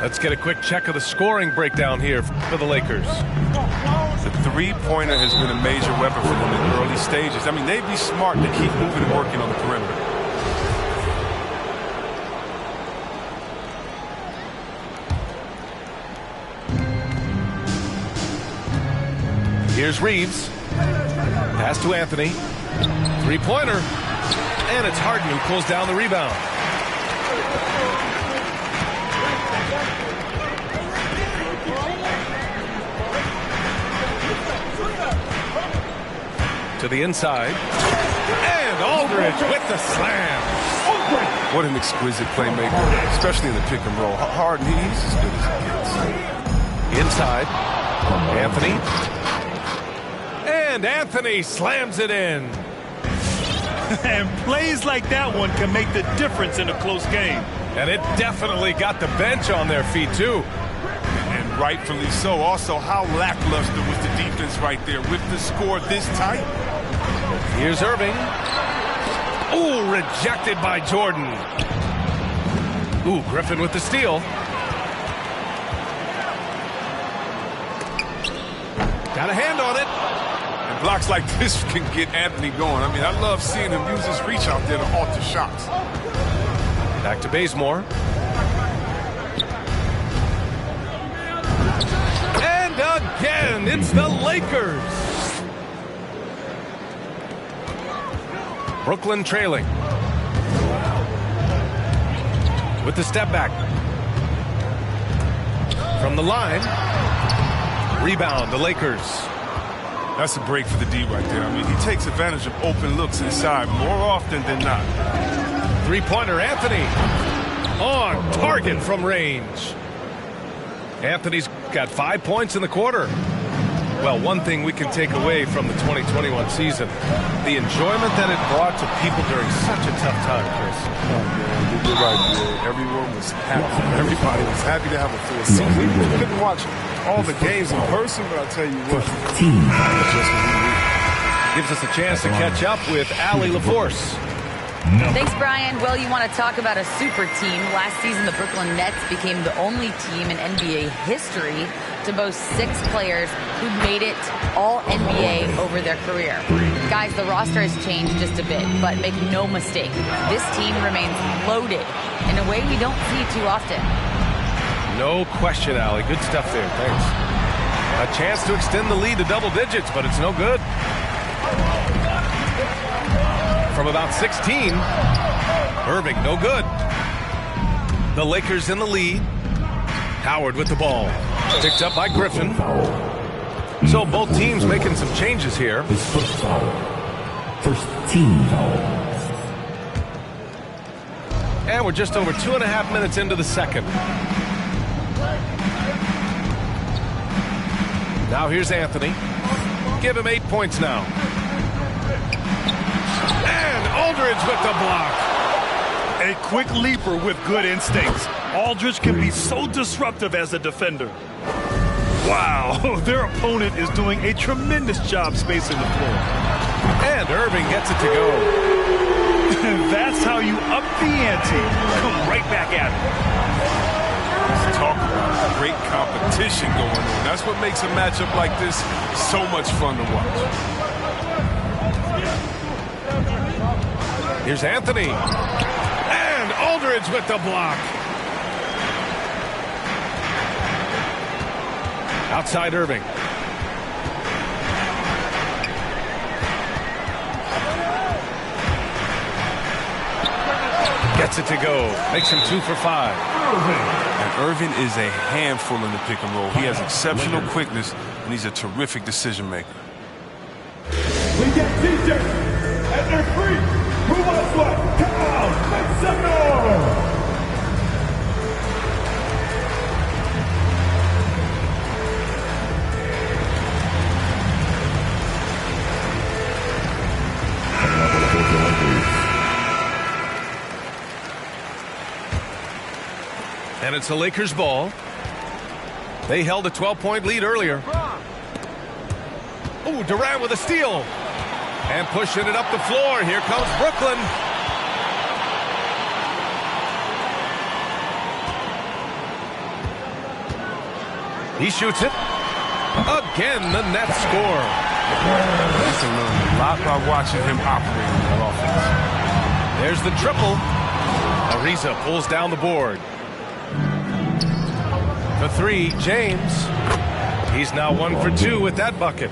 Let's get a quick check of the scoring breakdown here for the Lakers. The three-pointer has been a major weapon for them in the early stages. I mean, they'd be smart to keep moving and working on the perimeter. Here's Reeves. Pass to Anthony. Three-pointer. And it's Harden who pulls down the rebound. To the inside. And Aldridge with the slam. What an exquisite playmaker, especially in the pick and roll. Harden, he's as good as it gets. Inside. Anthony. And Anthony slams it in. And plays like that one can make the difference in a close game. And it definitely got the bench on their feet, too. And rightfully so. Also, how lackluster was the defense right there with the score this tight? Here's Irving. Ooh, rejected by Jordan. Ooh, Griffin with the steal. Got a hand on it. And blocks like this can get Anthony going. I mean, I love seeing him use his reach out there to alter shots. Back to Bazemore. And again, it's the Lakers. Brooklyn trailing. With the step back. From the line. Rebound, the Lakers. That's a break for the D right there. I mean, he takes advantage of open looks inside more often than not. Three-pointer, Anthony. On target from range. Anthony's got 5 points in the quarter. Well, one thing we can take away from the 2021 season, the enjoyment that it brought to people during such a tough time, Chris. You're right, man. Everyone was happy. Everybody was happy to have a full season. We couldn't watch all the games in person, but I'll tell you what. Gives us a chance to catch up with Allie LaForce. Thanks, Brian. Well, you want to talk about a super team. Last season, the Brooklyn Nets became the only team in NBA history to boast 6 players who made it all NBA over their career. Guys, the roster has changed just a bit, but make no mistake, this team remains loaded in a way we don't see too often. No question, Allie. Good stuff there. Thanks. A chance to extend the lead to double digits, but it's no good. From about 16, Irving, no good. The Lakers in the lead. Howard with the ball. Picked up by Griffin. So both teams making some changes here. His first foul. First team foul. And we're just over 2.5 minutes into the second. Now here's Anthony. Give him 8 points now. And Aldridge with the block. A quick leaper with good instincts. Aldridge can be so disruptive as a defender. Wow, their opponent is doing a tremendous job spacing the floor. And Irving gets it to go. That's how you up the ante. Come right back at it. Let's talk about great competition going on. That's what makes a matchup like this so much fun to watch. Here's Anthony. And Aldridge with the block. Outside Irving. Gets it to go. Makes him 2 for 5. And Irving is a handful in the pick and roll. He has exceptional quickness, and he's a terrific decision maker. We get DJ at their free. Who wants what? Come on, make some noise. And it's the Lakers' ball. They held a 12-point lead earlier. Ooh, Durant with a steal. And pushing it up the floor. Here comes Brooklyn. He shoots it. Again, the Nets score. He's learned a lot by watching him operate in that offense. There's the triple. Ariza pulls down the board. The 3, James. He's now 1 for 2 with that bucket.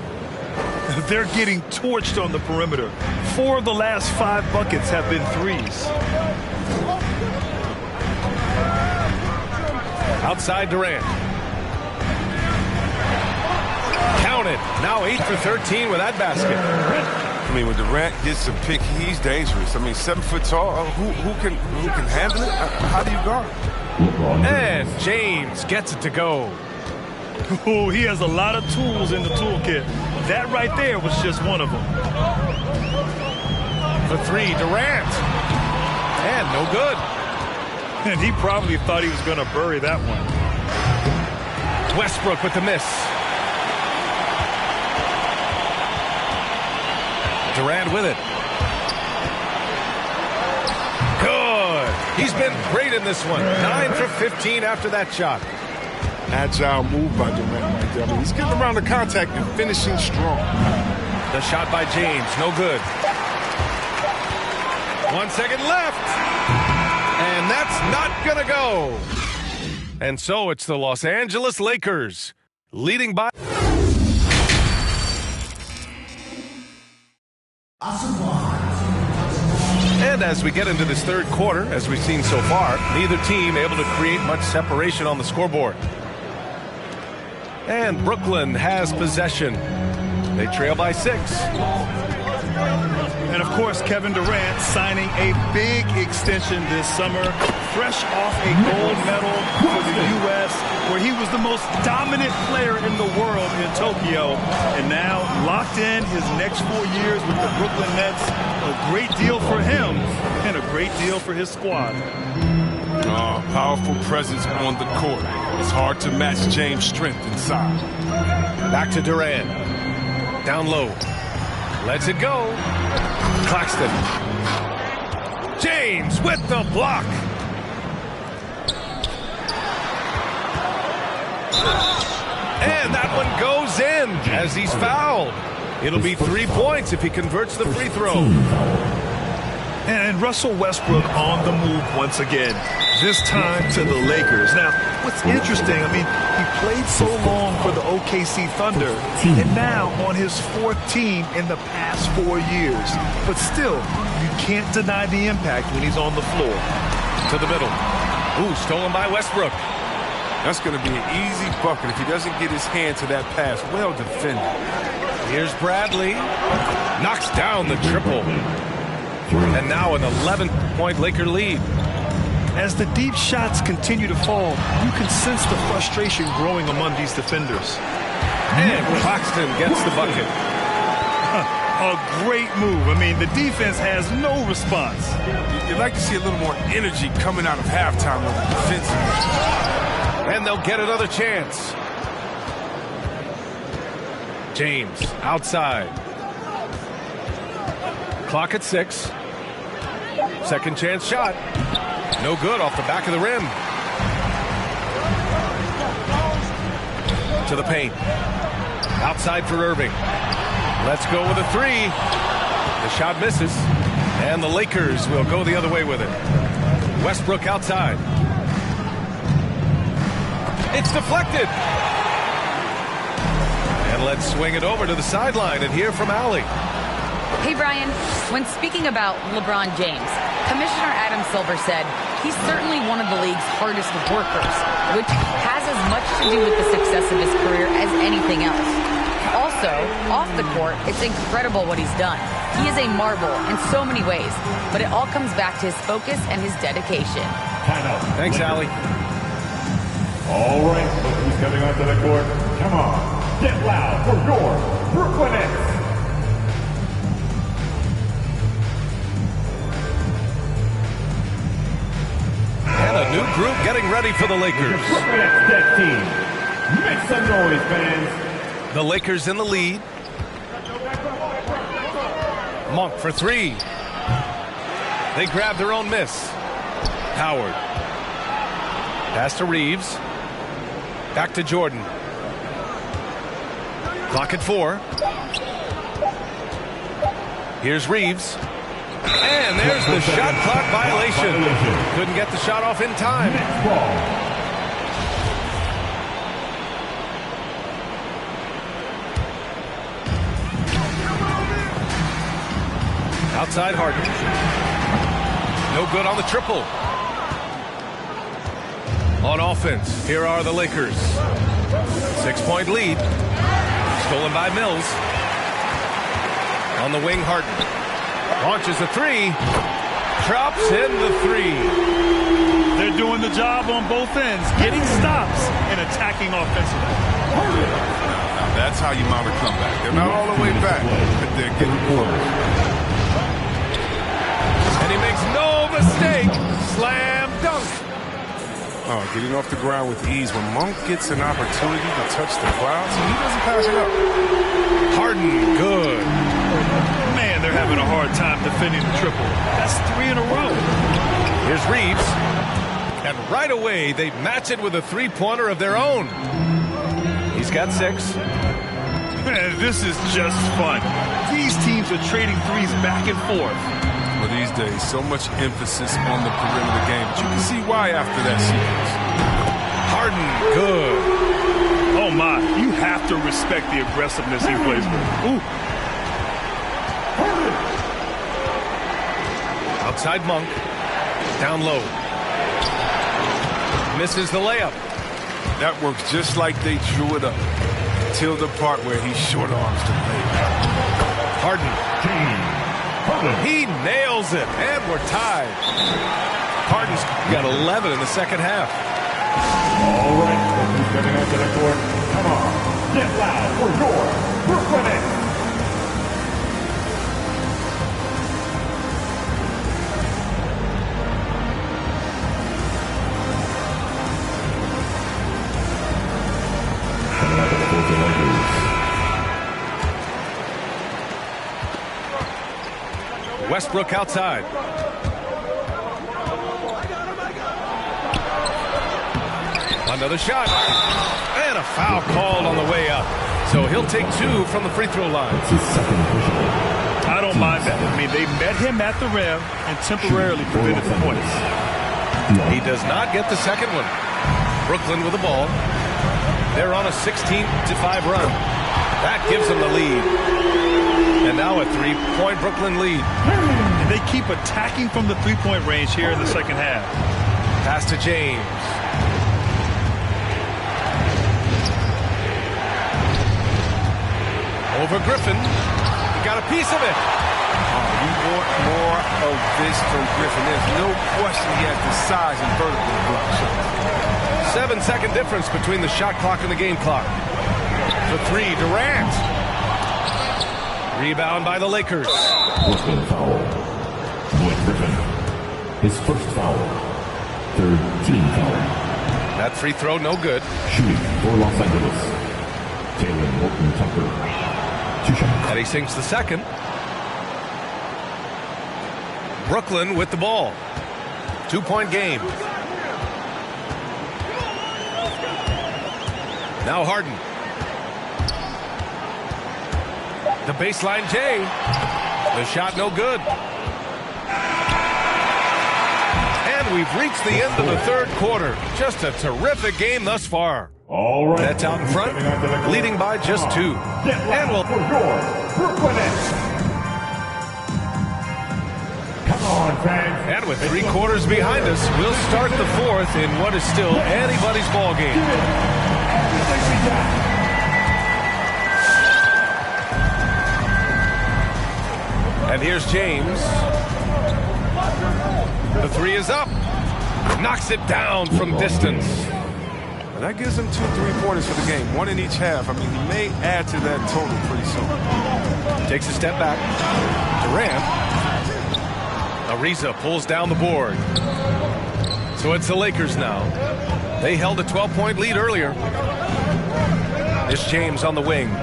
They're getting torched on the perimeter. 4 of the last 5 buckets have been threes. Outside Durant. Count it. Now 8 for 13 with that basket. I mean, when Durant gets a pick, he's dangerous. I mean, 7 foot tall. Who can handle it? How do you guard? And James gets it to go. Oh, he has a lot of tools in the toolkit. That right there was just one of them. The 3, Durant. And no good. And he probably thought he was going to bury that one. Westbrook with the miss. Durant with it. Good. He's been great in this one. 9 for 15 after that shot. Agile move by Durant right there. I mean, he's getting around the contact and finishing strong. The shot by James, no good. 1 second left. And that's not gonna go. And so it's the Los Angeles Lakers leading by. And as we get into this third quarter, as we've seen so far, neither team able to create much separation on the scoreboard. And Brooklyn has possession. They trail by 6. And of course, Kevin Durant signing a big extension this summer, fresh off a gold medal for the U.S., where he was the most dominant player in the world in Tokyo. And now locked in his next 4 years with the Brooklyn Nets. A great deal for him and a great deal for his squad. Oh, powerful presence on the court. It's hard to match James' strength inside. Back to Durant. Down low. Lets it go. Claxton. James with the block. And that one goes in as he's fouled. It'll be 3 points if he converts the free throw. And Russell Westbrook on the move once again, this time to the Lakers. Now, what's interesting, I mean, he played so long for the OKC Thunder, and now on his 4th team in the past 4 years. But still, you can't deny the impact when he's on the floor. To the middle. Ooh, stolen by Westbrook. That's going to be an easy bucket if he doesn't get his hand to that pass. Well defended. Here's Bradley. Knocks down the triple. And now an 11-point Laker lead. As the deep shots continue to fall, you can sense the frustration growing among these defenders. And Claxton gets the bucket. A great move. I mean, the defense has no response. You'd like to see a little more energy coming out of halftime on the defensive. And they'll get another chance. James outside. Clock at 6. Second chance shot. No good off the back of the rim. To the paint. Outside for Irving. Let's go with a 3. The shot misses. And the Lakers will go the other way with it. Westbrook outside. It's deflected. And let's swing it over to the sideline and hear from Allie. Hey, Brian, when speaking about LeBron James, Commissioner Adam Silver said he's certainly one of the league's hardest workers, which has as much to do with the success of his career as anything else. Also, off the court, it's incredible what he's done. He is a marvel in so many ways, but it all comes back to his focus and his dedication. Thanks, Allie. All right, look who's coming onto the court. Come on, get loud for your Brooklyn Nets. And a new group getting ready for the Lakers. The Brooklyn Nets deck team. Make some noise, fans. The Lakers in the lead. Monk for 3. They grab their own miss. Howard. Pass to Reeves. Back to Jordan. Clock at 4. Here's Reeves. And there's the shot clock violation. Couldn't get the shot off in time. Outside Harden. No good on the triple. On offense, here are the Lakers. 6-point lead. Stolen by Mills. On the wing, Harden. Launches a 3. Drops in the 3. They're doing the job on both ends, getting stops and attacking offensively. Now that's how you mount a comeback. They're not all the way back, but they're getting close. And he makes no mistake. Slam dunk. Oh, getting off the ground with ease. When Monk gets an opportunity to touch the clouds, he doesn't pass it up. Harden, good. Man, they're having a hard time defending the triple. That's 3 in a row. Here's Reeves. And right away, they match it with a 3-pointer of their own. He's got 6. Man, this is just fun. These teams are trading threes back and forth. Well, these days, so much emphasis on the perimeter game. But you can see why after that sequence. Harden, good. Oh, my. You have to respect the aggressiveness he plays with. Ooh. Outside Monk. Down low. Misses the layup. That works just like they drew it up. Till the part where he short arms the play. Harden. He nails it, and we're tied. Harden's got 11 in the second half. All right, who's coming onto the court? Come on, get loud for your Brooklyn Nets. Westbrook outside. Another shot. And a foul called on the way up. So he'll take 2 from the free throw line. I don't mind that. I mean, they met him at the rim and temporarily prevented the points. He does not get the second one. Brooklyn with the ball. They're on a 16-5 run. That gives them the lead. And now a 3-point Brooklyn lead. And they keep attacking from the 3-point range here in the second half. Pass to James. Over Griffin. He got a piece of it. You want more of this from Griffin. There's no question he has the size and vertical block shots. 7-second difference between the shot clock and the game clock. The three, Durant. Rebound by the Lakers. Brooklyn foul. Blake Griffin. His first foul. Third team foul. That free throw, no good. Shooting for Los Angeles. Taylor Morton Tucker. 2 shots. Eddie sinks the second. Brooklyn with the ball. 2-point game. Now Harden. The baseline J. The shot no good. And we've reached the end of the third quarter. Just a terrific game thus far. All right. Nets out in front, leading by just 2. And we'll... Brooklyn Nets. Come on, fans. And with 3 quarters behind us, we'll start the fourth in what is still anybody's ball game. And here's James. The three is up. Knocks it down from distance. That gives him 2 3-pointers for the game, 1 in each half. I mean, he may add to that total pretty soon. Takes a step back. Durant. Ariza pulls down the board. So it's the Lakers now. They held a 12-point lead earlier. It's James on the wing.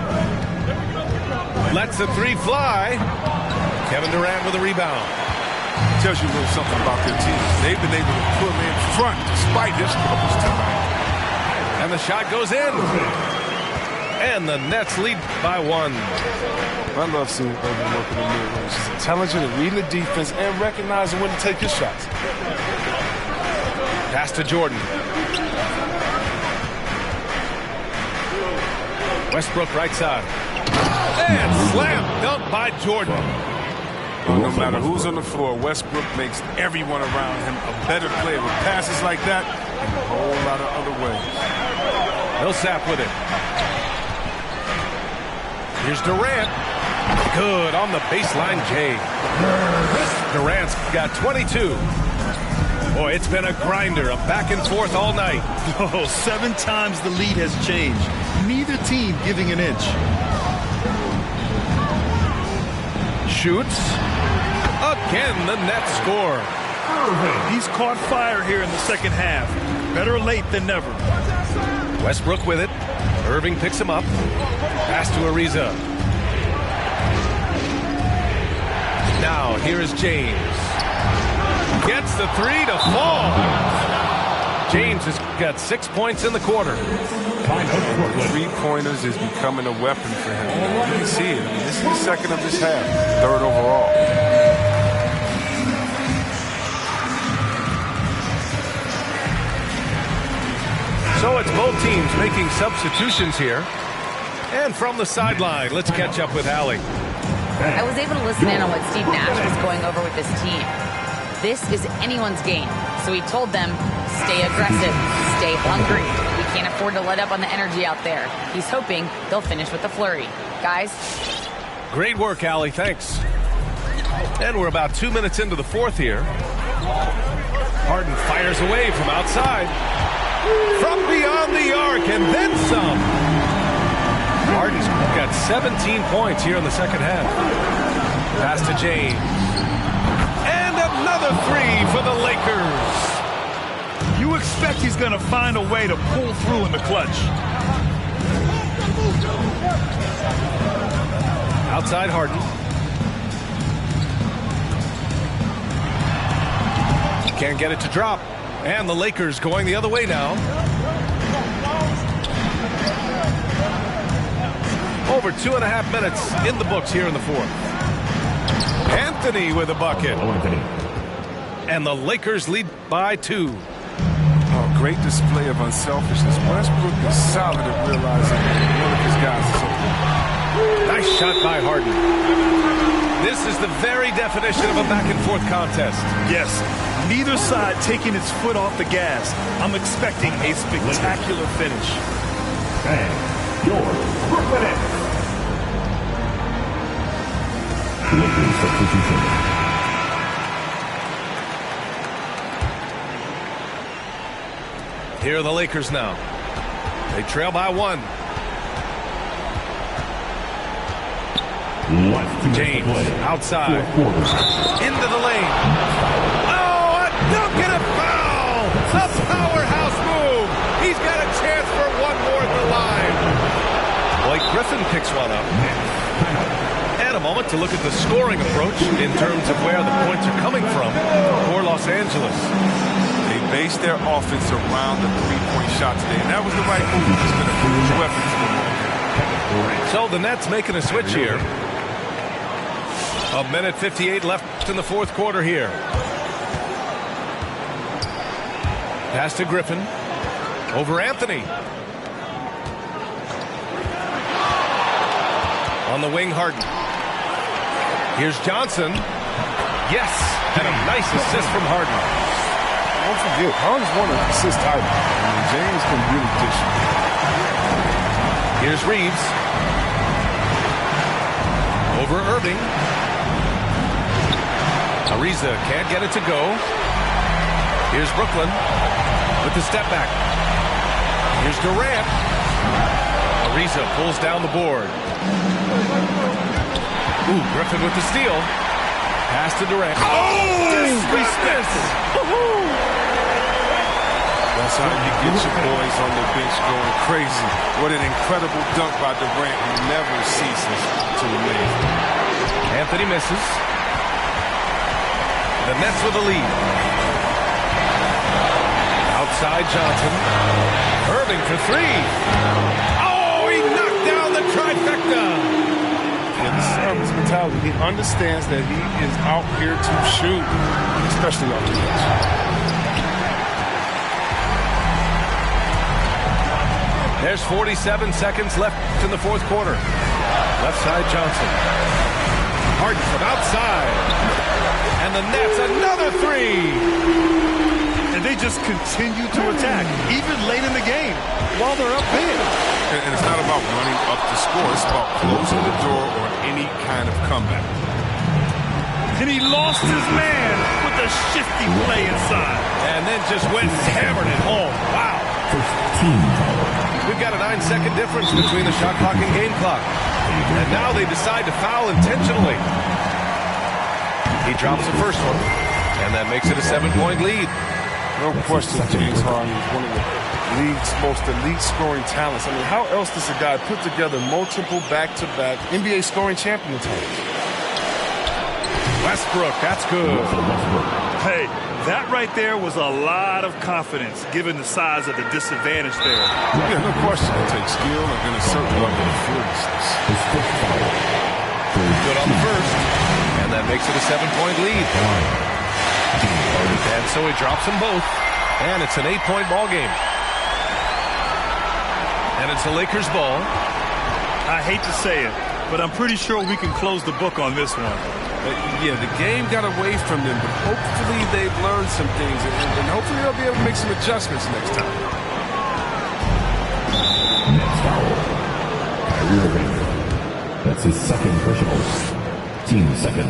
Lets the three fly. Kevin Durant with a rebound. Tells you a little something about their team. They've been able to put him in front despite his struggles tonight. And the shot goes in. And the Nets lead by 1. I love seeing Irving work in the mid-range. He's intelligent at reading the defense and recognizing when to take his shots. Pass to Jordan. Westbrook right side. And slam dunk by Jordan. Well, no matter who's on the floor, Westbrook makes everyone around him a better player with passes like that and a whole lot of other ways. Millsap with it. Here's Durant. Good on the baseline, Jay. Durant's got 22. Boy, it's been a grinder, a back and forth all night. Oh, 7 times the lead has changed. Neither team giving an inch. Shoots. Again, the Nets score. He's caught fire here in the second half. Better late than never. Westbrook with it. Irving picks him up. Pass to Ariza. Now, here is James. Gets the three to fall. James has got 6 points in the quarter. 3-pointers is becoming a weapon for him. You can see it. I mean, this is the second of this half, 3rd overall. So it's both teams making substitutions here. And from the sideline, let's catch up with Allie. I was able to listen in on what Steve Nash was going over with this team. This is anyone's game. So he told them, stay aggressive, stay hungry. We can't afford to let up on the energy out there. He's hoping they'll finish with the flurry. Guys. Great work, Allie. Thanks. And we're about 2 minutes into the fourth here. Harden fires away from outside. From beyond the arc and then some. Harden's got 17 points here in the second half. Pass to James. And another three for the Lakers. You expect he's going to find a way to pull through in the clutch. Outside Harden. Can't get it to drop. And the Lakers going the other way now. Over 2.5 minutes in the books here in the fourth. Anthony with a bucket. And the Lakers lead by 2. Oh, great display of unselfishness. Westbrook is solid at realizing one of his guys is open. Nice shot by Harden. This is the very definition of a back-and-forth contest. Yes, neither side taking its foot off the gas. I'm expecting a spectacular finish. And your Brooklyn Nets. Lakers substitution. Here are the Lakers now. They trail by 1. James outside. Into the lane. Oh, a dunk and a foul! A powerhouse move! He's got a chance for one more at the line. Blake Griffin picks one up. And a moment to look at the scoring approach in terms of where the points are coming from for Los Angeles. They based their offense around the three-point shot today, and that was the right move. It's been a huge weapon for them. So the Nets making a switch here. A minute 58 left in the fourth quarter here. Pass to Griffin. Over Anthony. On the wing, Harden. Here's Johnson. Yes, and a nice assist from Harden. Don't forget, Harden's won an assist title. I mean, James can really dish. Here's Reeves. Over Irving. Ariza can't get it to go. Here's Brooklyn with the step back. Here's Durant. Ariza pulls down the board. Ooh, Griffin with the steal. Pass to Durant. Oh, disrespect! That's how you get your boys on the bench going crazy. What an incredible dunk by Durant, who never ceases to amaze. Anthony misses. The Nets with the lead. Outside Johnson. Irving for 3. Oh, he knocked down the trifecta. Yeah, this is Irving's mentality. He understands that he is out here to shoot, especially off the bench. There's 47 seconds left in the fourth quarter. Left side Johnson. Harden from outside. And the Nets another 3. And they just continue to attack, even late in the game, while they're up big. And it's not about running up the score. It's about closing the door on any kind of comeback. And he lost his man with a shifty play inside. And then just went and hammered it home. Wow. We've got a 9-second difference between the shot clock and game clock. And now they decide to foul intentionally. He drops the first one. And that makes it a 7-point lead. No question, James Harden is one of the league's most elite scoring talents. I mean, how else does a guy put together multiple back-to-back NBA scoring champion titles? Westbrook, that's good. Hey, that right there was a lot of confidence, given the size of the disadvantage there. Yeah, no question. It takes skill and a certain level of fearlessness. Good on the first. And that makes it a 7-point lead. And so he drops them both. And it's an 8-point ball game. And it's the Lakers ball. I hate to say it, but I'm pretty sure we can close the book on this one. Yeah, the game got away from them, but hopefully they've learned some things, and hopefully they'll be able to make some adjustments next time. Next foul. Kyrie Irving. That's his second personal. Team second.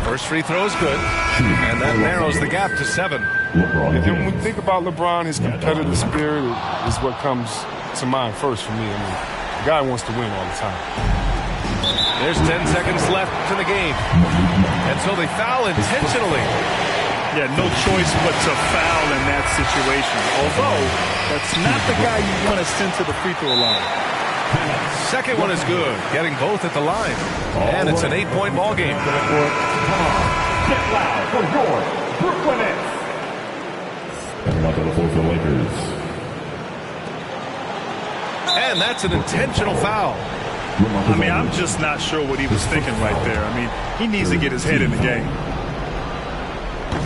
First free throw is good. And that narrows the gap to 7. And when we think about LeBron, his competitive spirit is what comes to mind first for me. I mean, the guy wants to win all the time. There's 10 seconds left in the game. And so they foul intentionally. Yeah, no choice but to foul in that situation. Although, that's not the guy you want to send to the free throw line. Second one is good, getting both at the line. And it's an 8-point ball game. Get loud for your Brooklyn Nets. Coming up on the floor for the Lakers. And that's an intentional foul. I mean, I'm just not sure what he was thinking right there. I mean, he needs to get his head in the game.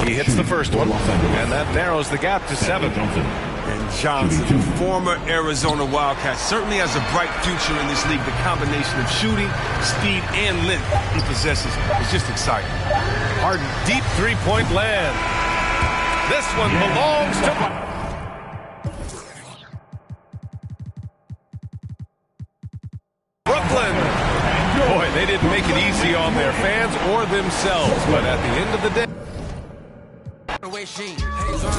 He hits the first one, and that narrows the gap to 7. And Johnson, the former Arizona Wildcat, certainly has a bright future in this league. The combination of shooting, speed, and length he possesses is just exciting. Harden, deep three-point land. This one belongs to Brooklyn. Boy, they didn't didn't make it easy on their fans or themselves, but at the end of the day, 微信黑钻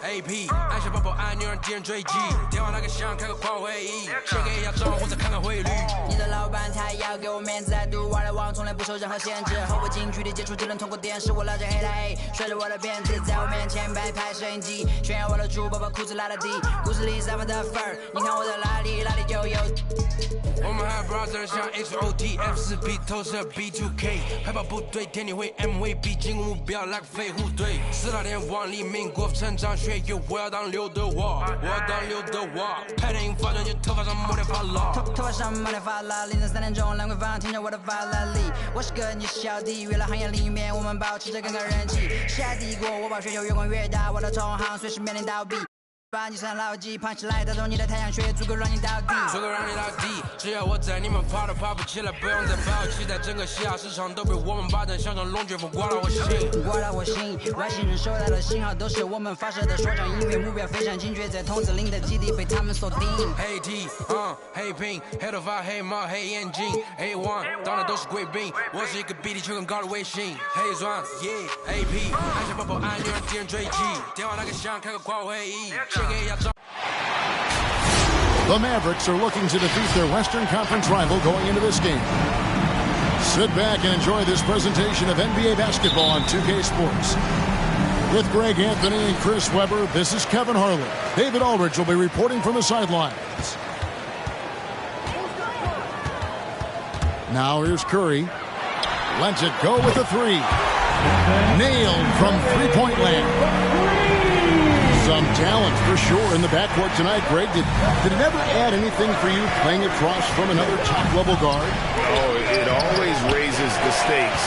AP 按下宝宝按钮让敌人追击电话那个响开个跨会议先给一下账户再看看汇率你的老板他要给我面子，I do what I want从来不受任何限制和我近距离接触就能通过电视我老家黑来甩着我的辫子在我面前摆拍摄影机炫耀我的猪宝宝裤子拉得低故事里散发的粉儿你看我的哪里就有我们还 brother 像 XOT F4P 投射 B2K 海豹部队天地会 MVP 进攻目标来个飞虎队4大天王黎明国成长学友我要当刘德华拍电影发专辑头发上抹点发蜡头发上抹点发蜡凌晨3点钟兰桂坊听着我的法拉利我是个你是小弟娱乐行业里面我们保持着更高人气下帝国我把雪球越滚越大我的同行随时面临倒闭把你身牢记胖起来打中你的太阳穴足够让你倒地足够让你倒地只要我在你们跑都跑不起来不用再抱期待整个西亚市场都被我们霸占像场龙卷风刮到我心外星人收到的信号都是我们发射的说唱音乐目标非常精确在筒子林的基地被他们锁定黑 T 黑屏黑头发黑帽黑眼镜 A1 当的都是贵宾我是一个比地球更高的卫星黑钻 AP 按下宝宝按钮让敌人追击电话那个响开个跨会议The Mavericks are looking to defeat their Western Conference rival going into this game. Sit back and enjoy this presentation of NBA basketball on 2K Sports. With Greg Anthony and Chris Webber, this is Kevin Harlan. David Aldridge will be reporting from the sidelines. Now here's Curry. Lets it go with a three. Nailed from three-point land. Some talent for sure in the backcourt tonight, Greg. Did it ever add anything for you playing across from another top-level guard? Oh, it always raises the stakes,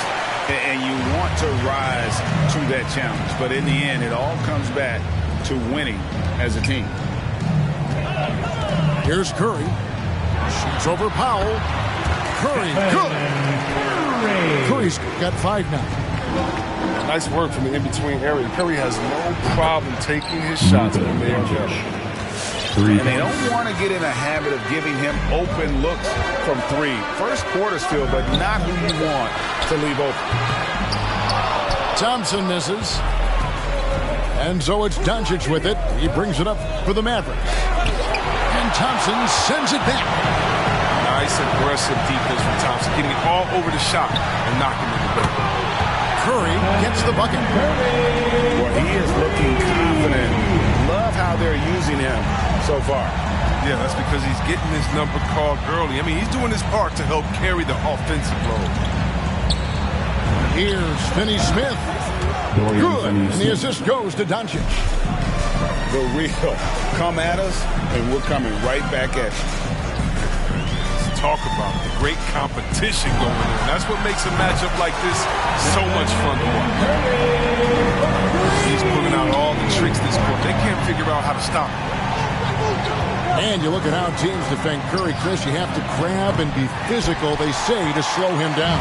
and you want to rise to that challenge. But in the end, it all comes back to winning as a team. Here's Curry. Shoots over Powell. Curry, good. Curry's got 5 now. Nice work from the in-between area. Curry has no problem taking his shots when they are there. And they don't want to get in a habit of giving him open looks from 3. First quarter still, but not who you want to leave open. Thompson misses. And so it's Doncic with it. He brings it up for the Mavericks. And Thompson sends it back. Nice aggressive defense from Thompson, getting it all over the shot and knocking it in the back. Curry gets the bucket. Well, he is looking confident. Love how they're using him so far. Yeah, that's because he's getting his number called early. I mean, he's doing his part to help carry the offensive load. Here's Finney-Smith. Good. And the assist goes to Doncic. The real. Come at us, and we're coming right back at you. Talk about the great competition going on. That's what makes a matchup like this so much fun to watch. He's pulling out all the tricks this quarter. They can't figure out how to stop him. And you look at how teams defend Curry, Chris. You have to grab and be physical, they say, to slow him down.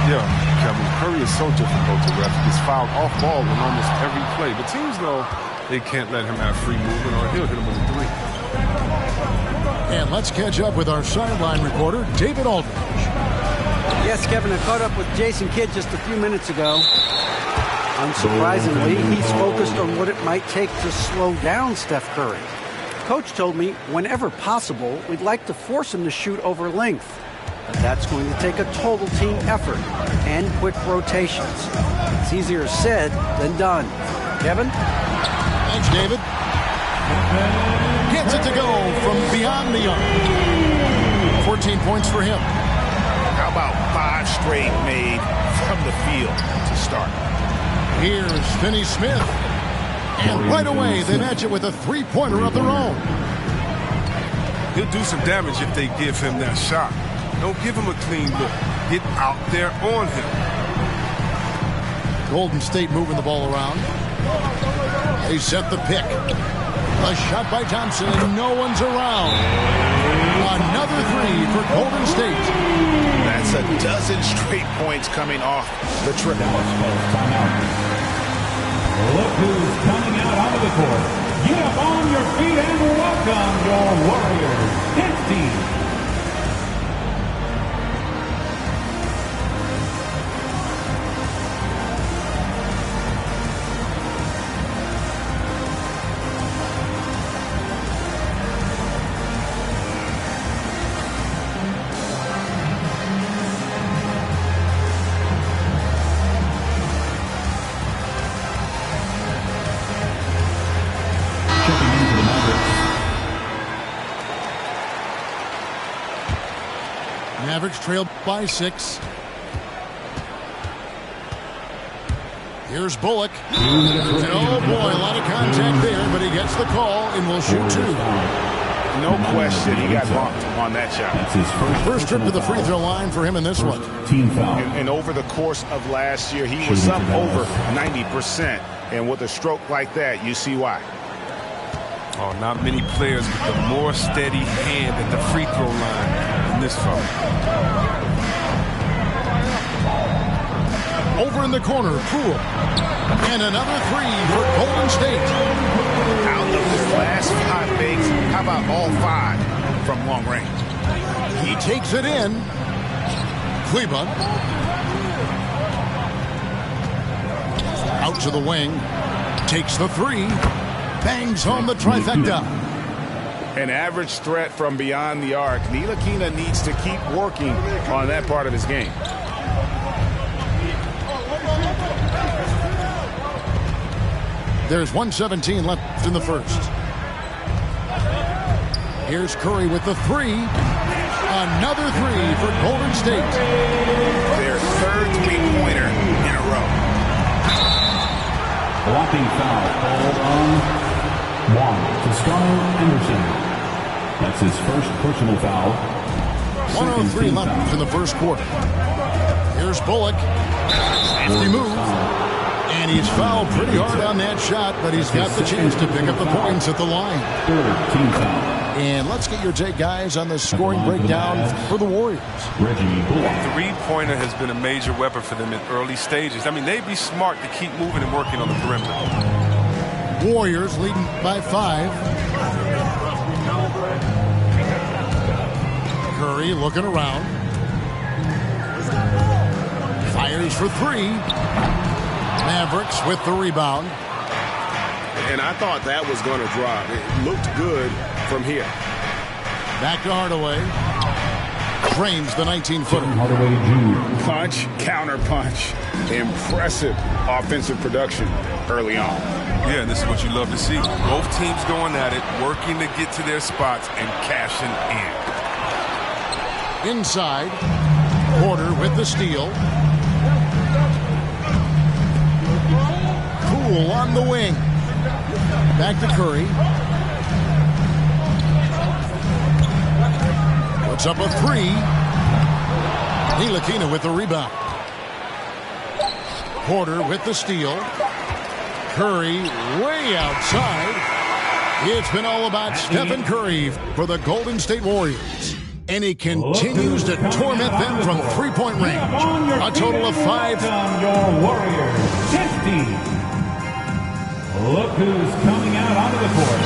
Yeah, Kevin, Curry is so difficult to ref. He gets fouled off ball in almost every play. But teams know they can't let him have free movement or he'll hit him with a 3. And let's catch up with our sideline reporter, David Aldridge. Yes, Kevin, I caught up with Jason Kidd just a few minutes ago. Unsurprisingly, he's focused on what it might take to slow down Steph Curry. Coach told me whenever possible, we'd like to force him to shoot over length. But that's going to take a total team effort and quick rotations. It's easier said than done. Kevin? Thanks, David. Gets it to go from beyond the arc. 14 points for him. How about 5 straight made from the field to start? Here's Finney-Smith. And right away, they match it with a 3-pointer of their own. He'll do some damage if they give him that shot. Don't give him a clean look. Get out there on him. Golden State moving the ball around. They set the pick. A shot by Thompson, and no one's around. Another 3 for Golden State. That's a dozen straight points coming off the triple. Look who's coming out onto the court. Get up on your feet and welcome your Warriors 10 team. checking into the Mavericks. Mavericks trail by 6. Here's Bullock. And oh boy, a lot of contact there, but he gets the call and will shoot 2. No question, he got bumped on that shot. That's his First trip to the free throw line for him in this one. Team foul. And over the course of last year, he was up over 90%. And with a stroke like that, you see why. Oh, not many players with a more steady hand at the free throw line than this fella. Over in the corner, Poole. And another 3 for Golden State. Out of their last 5 bigs, how about all 5 from long range? He takes it in. Kleber. Out to the wing. Takes the 3. Bangs home the trifecta. An average threat from beyond the arc. Ntilikina needs to keep working on that part of his game. There's 1:17 left in the first. Here's Curry with the 3. Another 3 for Golden State. Their third three-pointer in a row. Blocking foul called on Toscano Anderson. That's his first personal foul. 1:03 left in the first quarter. Here's Bullock. Nifty move. And he's fouled pretty hard on that shot, but he's got the chance to pick up the points at the line. Team foul. And let's get your take, guys, on the scoring breakdown for the Warriors. Reggie Bullock. Three-pointer has been a major weapon for them in early stages. I mean, they'd be smart to keep moving and working on the perimeter. Warriors leading by 5. Curry looking around. Fires for 3. Mavericks with the rebound. And I thought that was going to drop. It looked good from here. Back to Hardaway. Drains the 19-footer. Hardaway Jr. Punch, counter punch. Impressive offensive production early on. Yeah, and this is what you love to see. Both teams going at it, working to get to their spots and cashing in. Inside. Porter with the steal. Poole on the wing. Back to Curry. Puts up a 3. Ntilikina with the rebound. Porter with the steal. Curry way outside. It's been all about Stephen Curry for the Golden State Warriors. And he continues to torment them from three-point range. A total of 5. Your Warriors 50. Look who's coming out onto the court.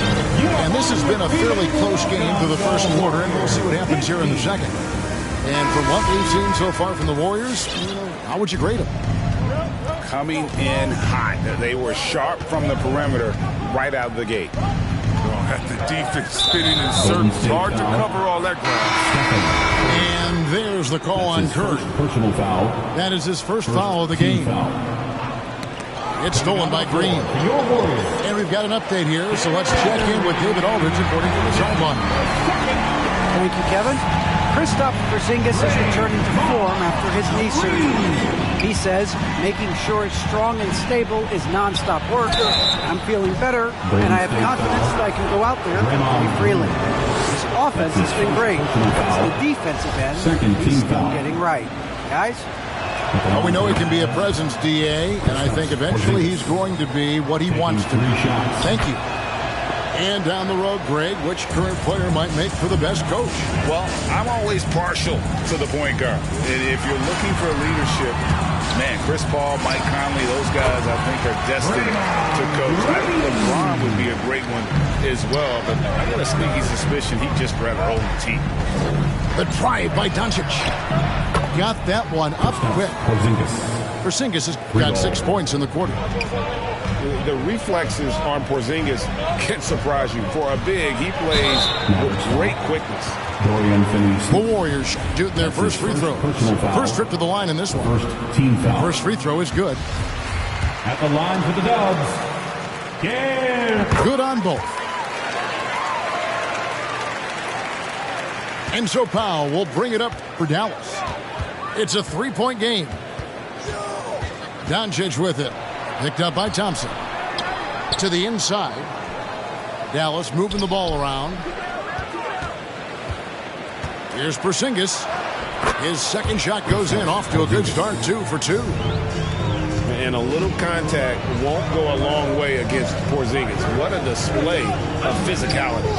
And this has been a fairly close game through the first quarter, and we'll see what happens here in the second. And from what we've seen so far from the Warriors, how would you grade them? Coming in hot. They were sharp from the perimeter right out of the gate. At the defense spinning in circles. Hard to cover all that ground. And there's the call on Curry. Personal foul. That is his first foul of the game. It's stolen by Green. And we've got an update here, so let's check in with David Aldridge according to the zone line. Thank you, Kevin. Kristaps Porzingis is returning to form after his knee surgery. He says making sure it's strong and stable is nonstop work. I'm feeling better, and I have confidence that I can go out there and play freely. His offense has been great. It's the defensive end he's still getting right. Guys? Well, we know he can be a presence, DA, and I think eventually he's going to be what he wants to be. Thank you. And down the road, Greg, which current player might make for the best coach? Well, I'm always partial to the point guard. And if you're looking for leadership, man, Chris Paul, Mike Conley, those guys I think are destined to coach. I think LeBron would be a great one as well, but I got a sneaky suspicion he'd just rather hold the team. The drive by Doncic. Got that one up quick. Porzingis has got 6 points in the quarter. The reflexes on Porzingis can surprise you. For a big, he plays with great quickness. The Warriors shooting their first free throw. First trip to the line in this one. First team foul. First free throw is good. At the line for the Dubs. Good on both. And so Powell will bring it up for Dallas. It's a 3-point game. Doncic with it. Picked up by Thompson. To the inside. Dallas moving the ball around. Here's Porzingis. His second shot goes in. Off to a good start. 2 for 2. And a little contact won't go a long way against Porzingis. What a display of physicality.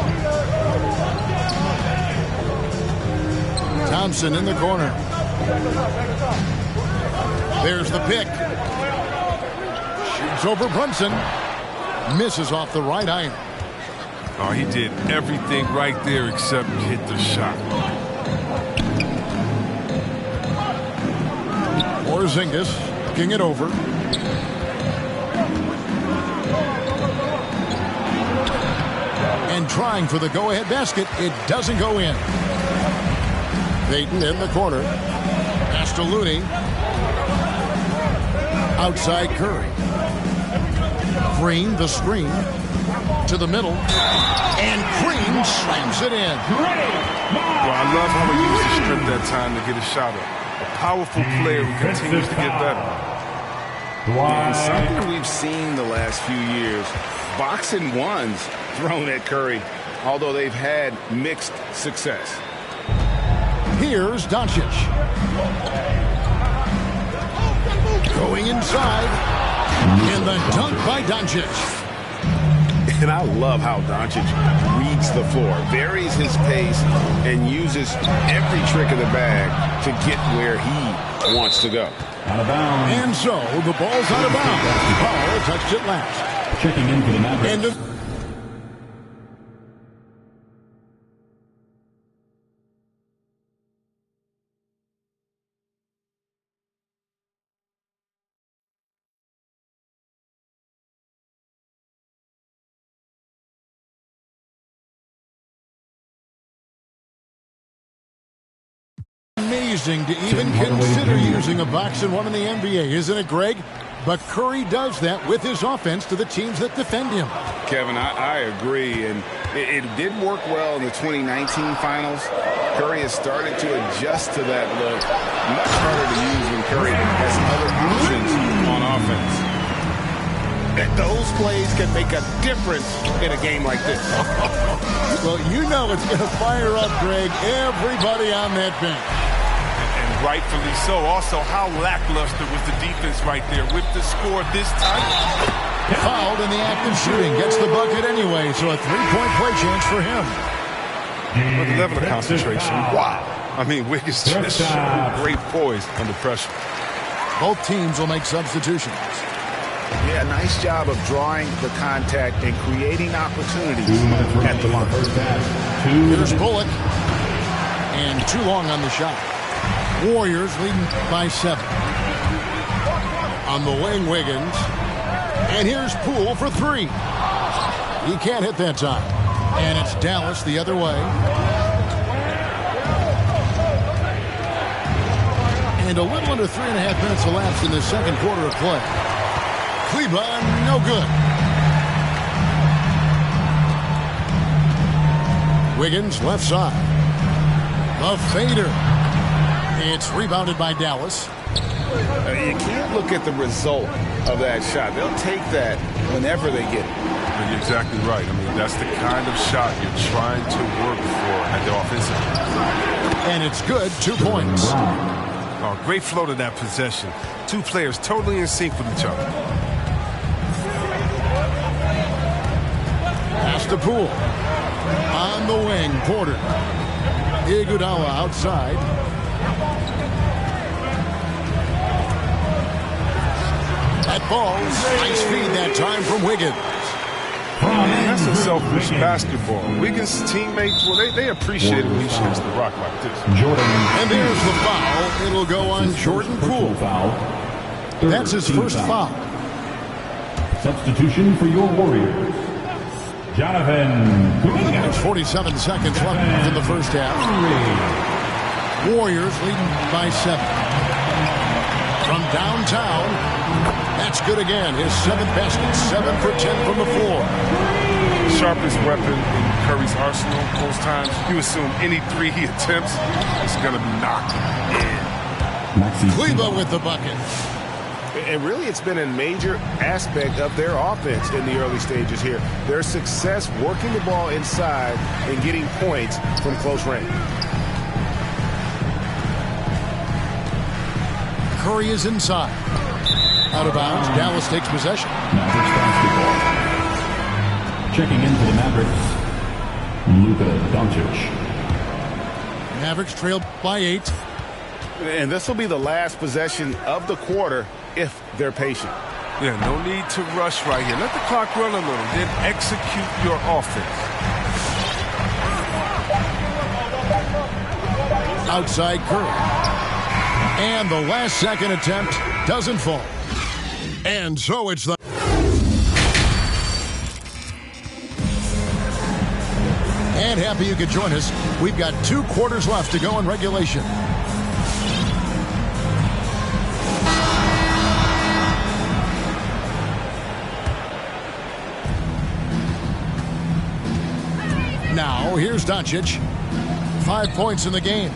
Thompson in the corner. There's the pick. Shoots over Brunson. Misses off the right iron. Oh, he did everything right there except hit the shot. Porzingis kicking it over. And trying for the go-ahead basket. It doesn't go in. Payton in the corner. Pass to Looney. Outside Curry. Green, the screen. To the middle. And Green slams it in. Well, I love how he used to strip that time to get a shot up. A powerful player who continues to get better. And something we've seen the last few years. Boxing ones thrown at Curry, although they've had mixed success. Here's Doncic. Going inside. And the dunk by Doncic. And I love how Doncic reads the floor, varies his pace, and uses every trick of the bag to get where he wants to go. And so the ball's out of bounds. Powell touched it last. Checking in for the Mavericks. Amazing to even consider using a boxing one in the NBA, isn't it, Greg? But Curry does that with his offense to the teams that defend him. Kevin, I agree, and it did work well in the 2019 finals. Curry has started to adjust to that look. Much harder to use when Curry has other options on offense. And those plays can make a difference in a game like this. Well, you know it's going to fire up, Greg, everybody on that bench. And rightfully so. Also, how lackluster was the defense right there with the score this tight. Fouled in the act of shooting. Gets the bucket anyway, so a 3-point play chance for him. But the level of concentration, wow. I mean, Wiggins just showed great poise under pressure. Both teams will make substitutions. Yeah, nice job of drawing the contact and creating opportunities at the line. Here's Bullock. And too long on the shot. Warriors leading by 7. On the wing, Wiggins. And here's Poole for 3. He can't hit that time. And it's Dallas the other way. And a little under 3.5 minutes elapsed in the second quarter of play. Cleveland, no good. Wiggins, left side. The fader. It's rebounded by Dallas. You can't look at the result of that shot. They'll take that whenever they get it. You're exactly right. I mean, that's the kind of shot you're trying to work for at the offensive end. And it's good. 2 points. Oh, great flow to that possession. Two players totally in sync with each other. Pass to Poole. On the wing, Porter. Iguodala outside. That ball's nice feed that time from Wiggins. That's a selfish basketball. Wiggins' teammates, well, they appreciate it when he shoots the rock like this. And there's the foul. It'll go on Jordan Poole. That's his first foul. Substitution for your Warriors. Jonathan Kuminga. There's 47 seconds left in the first half. Warriors leading by 7. From downtown, that's good again. His 7th basket, 7 for 10 from the floor. Sharp sharpest weapon in Curry's arsenal. Most times, you assume any three he attempts is going to be knocked in. Kleber with the bucket. And really, it's been a major aspect of their offense in the early stages here. Their success working the ball inside and getting points from close range. Curry is inside. Out of bounds. Dallas takes possession. Mavericks basketball. Checking in for the Mavericks, Luka Doncic. Mavericks trail by 8. And this will be the last possession of the quarter if they're patient. Yeah, no need to rush right here. Let the clock run a little, then execute your offense. Outside Curry. And the last second attempt doesn't fall. And so it's the... And happy you could join us. We've got 2 quarters left to go in regulation. Now, here's Doncic. 5 points in the game.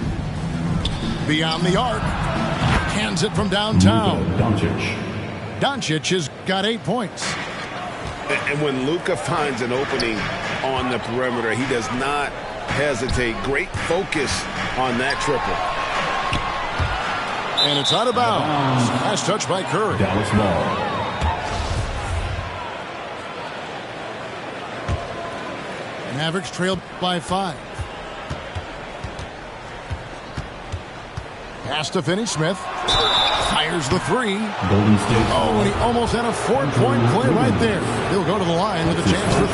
Beyond the arc. Hands it from downtown. Doncic has got 8 points. And when Luka finds an opening on the perimeter, he does not hesitate. Great focus on that triple. And it's out of bounds. Last touch by Curry. Dallas ball. Mavericks trailed by 5. Pass to Finney-Smith. Fires the 3. Golden State. Oh, and he almost had a 4-point play right there. He'll go to the line with a chance for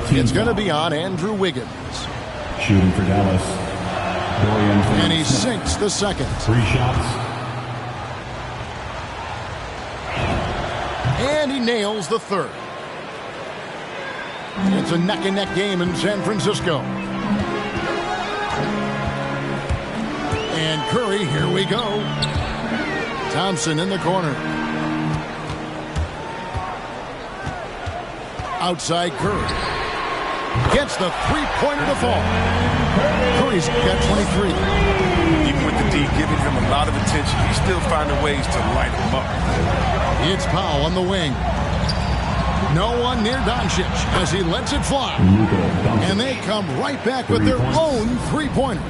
3. It's going to be on Andrew Wiggins. Shooting for Dallas. Dorian Finney-Smith. And he sinks the second. 3 shots. And he nails the third. It's a neck-and-neck game in San Francisco. And Curry, here we go. Thompson in the corner. Outside Curry. Gets the 3-pointer to fall. Curry's got 23. Even with the D giving him a lot of attention, he's still finding ways to light him up. It's Powell on the wing. No one near Doncic as he lets it fly. And they come right back with their own 3-pointer.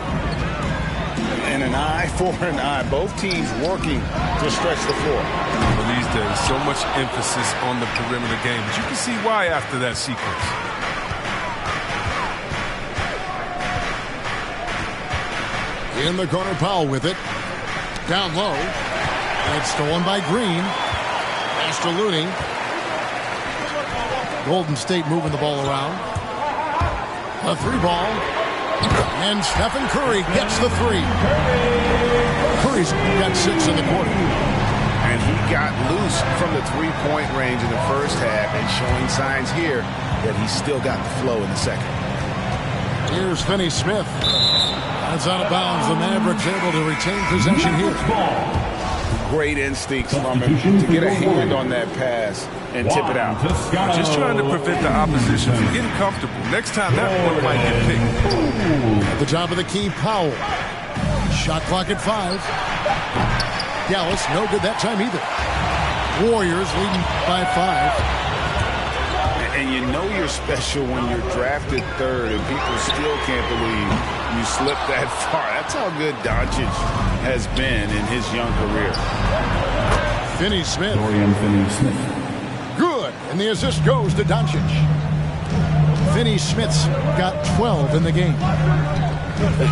And an eye for an eye. Both teams working to stretch the floor. Well, these days, so much emphasis on the perimeter game. But you can see why after that sequence. In the corner, Powell with it. Down low. It's stolen by Green. Pass to Looney. Golden State moving the ball around. A 3-ball. And Stephen Curry gets the 3. Curry's got 6 in the quarter. And he got loose from the 3-point range in the first half and showing signs here that he's still got the flow in the second. Here's Finney-Smith. That's out of bounds. The Mavericks able to retain possession here. Great instincts from him to get a hand on that pass and tip it out. Just trying to prevent the opposition from getting comfortable. Next time, that one might get picked. At the top of the key, Powell. Shot clock at 5. Dallas, no good that time either. Warriors leading by 5. And you know you're special when you're drafted 3rd and people still can't believe you slipped that far. That's how good Doncic has been in his young career. Finney-Smith. Dorian Finney-Smith. Good. And the assist goes to Doncic. Finney-Smith's got 12 in the game.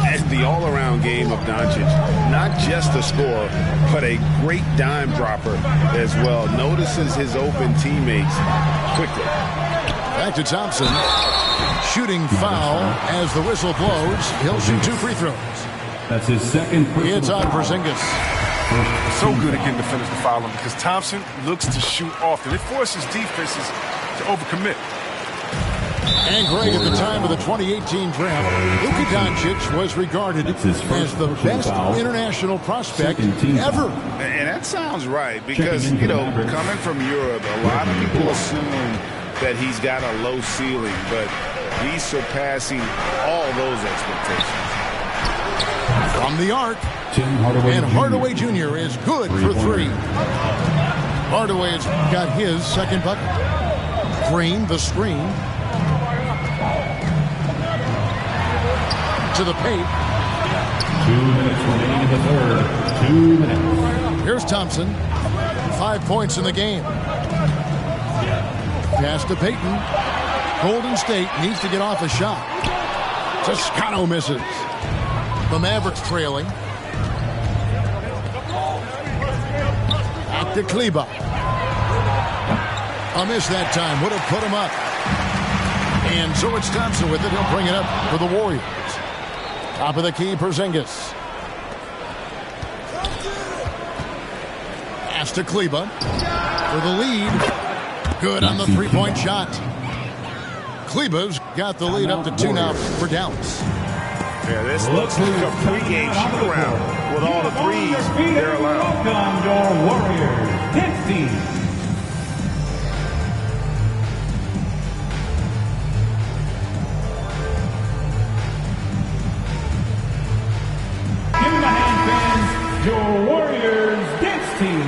And the all-around game of Doncic, not just a scorer, but a great dime dropper as well. Notices his open teammates quickly. Back to Thompson. Shooting foul as the whistle blows. He'll shoot 2 free throws. That's his second. It's on Porzingis. So good at getting the finish to foul him because Thompson looks to shoot often. It forces defenses to overcommit. And Greg, at the time of the 2018 draft, Luka Doncic was regarded as the best international prospect ever. And that sounds right because, you know, coming from Europe, a lot of people assume that he's got a low ceiling, but he's surpassing all those expectations. From the arc, and Hardaway Jr. is good for 3. Hardaway has got his second bucket. Green, the screen. To the paint. 2 minutes remaining in the third. 2 minutes. Here's Thompson. 5 points in the game. Pass to Payton. Golden State needs to get off a shot. Toscano misses. The Mavericks trailing. Back to Kleber. A miss that time. Would have put him up. And so it's Thompson with it. He'll bring it up for the Warriors. Top of the key, Porzingis. Pass to Kleber. For the lead. Good on the three-point shot. Kleber's got the lead up to 2 now for Dallas. Yeah, this looks like a pregame shoot-around with all the threes they're allowed. Welcome your Warriors. 15. Your Warriors dance team.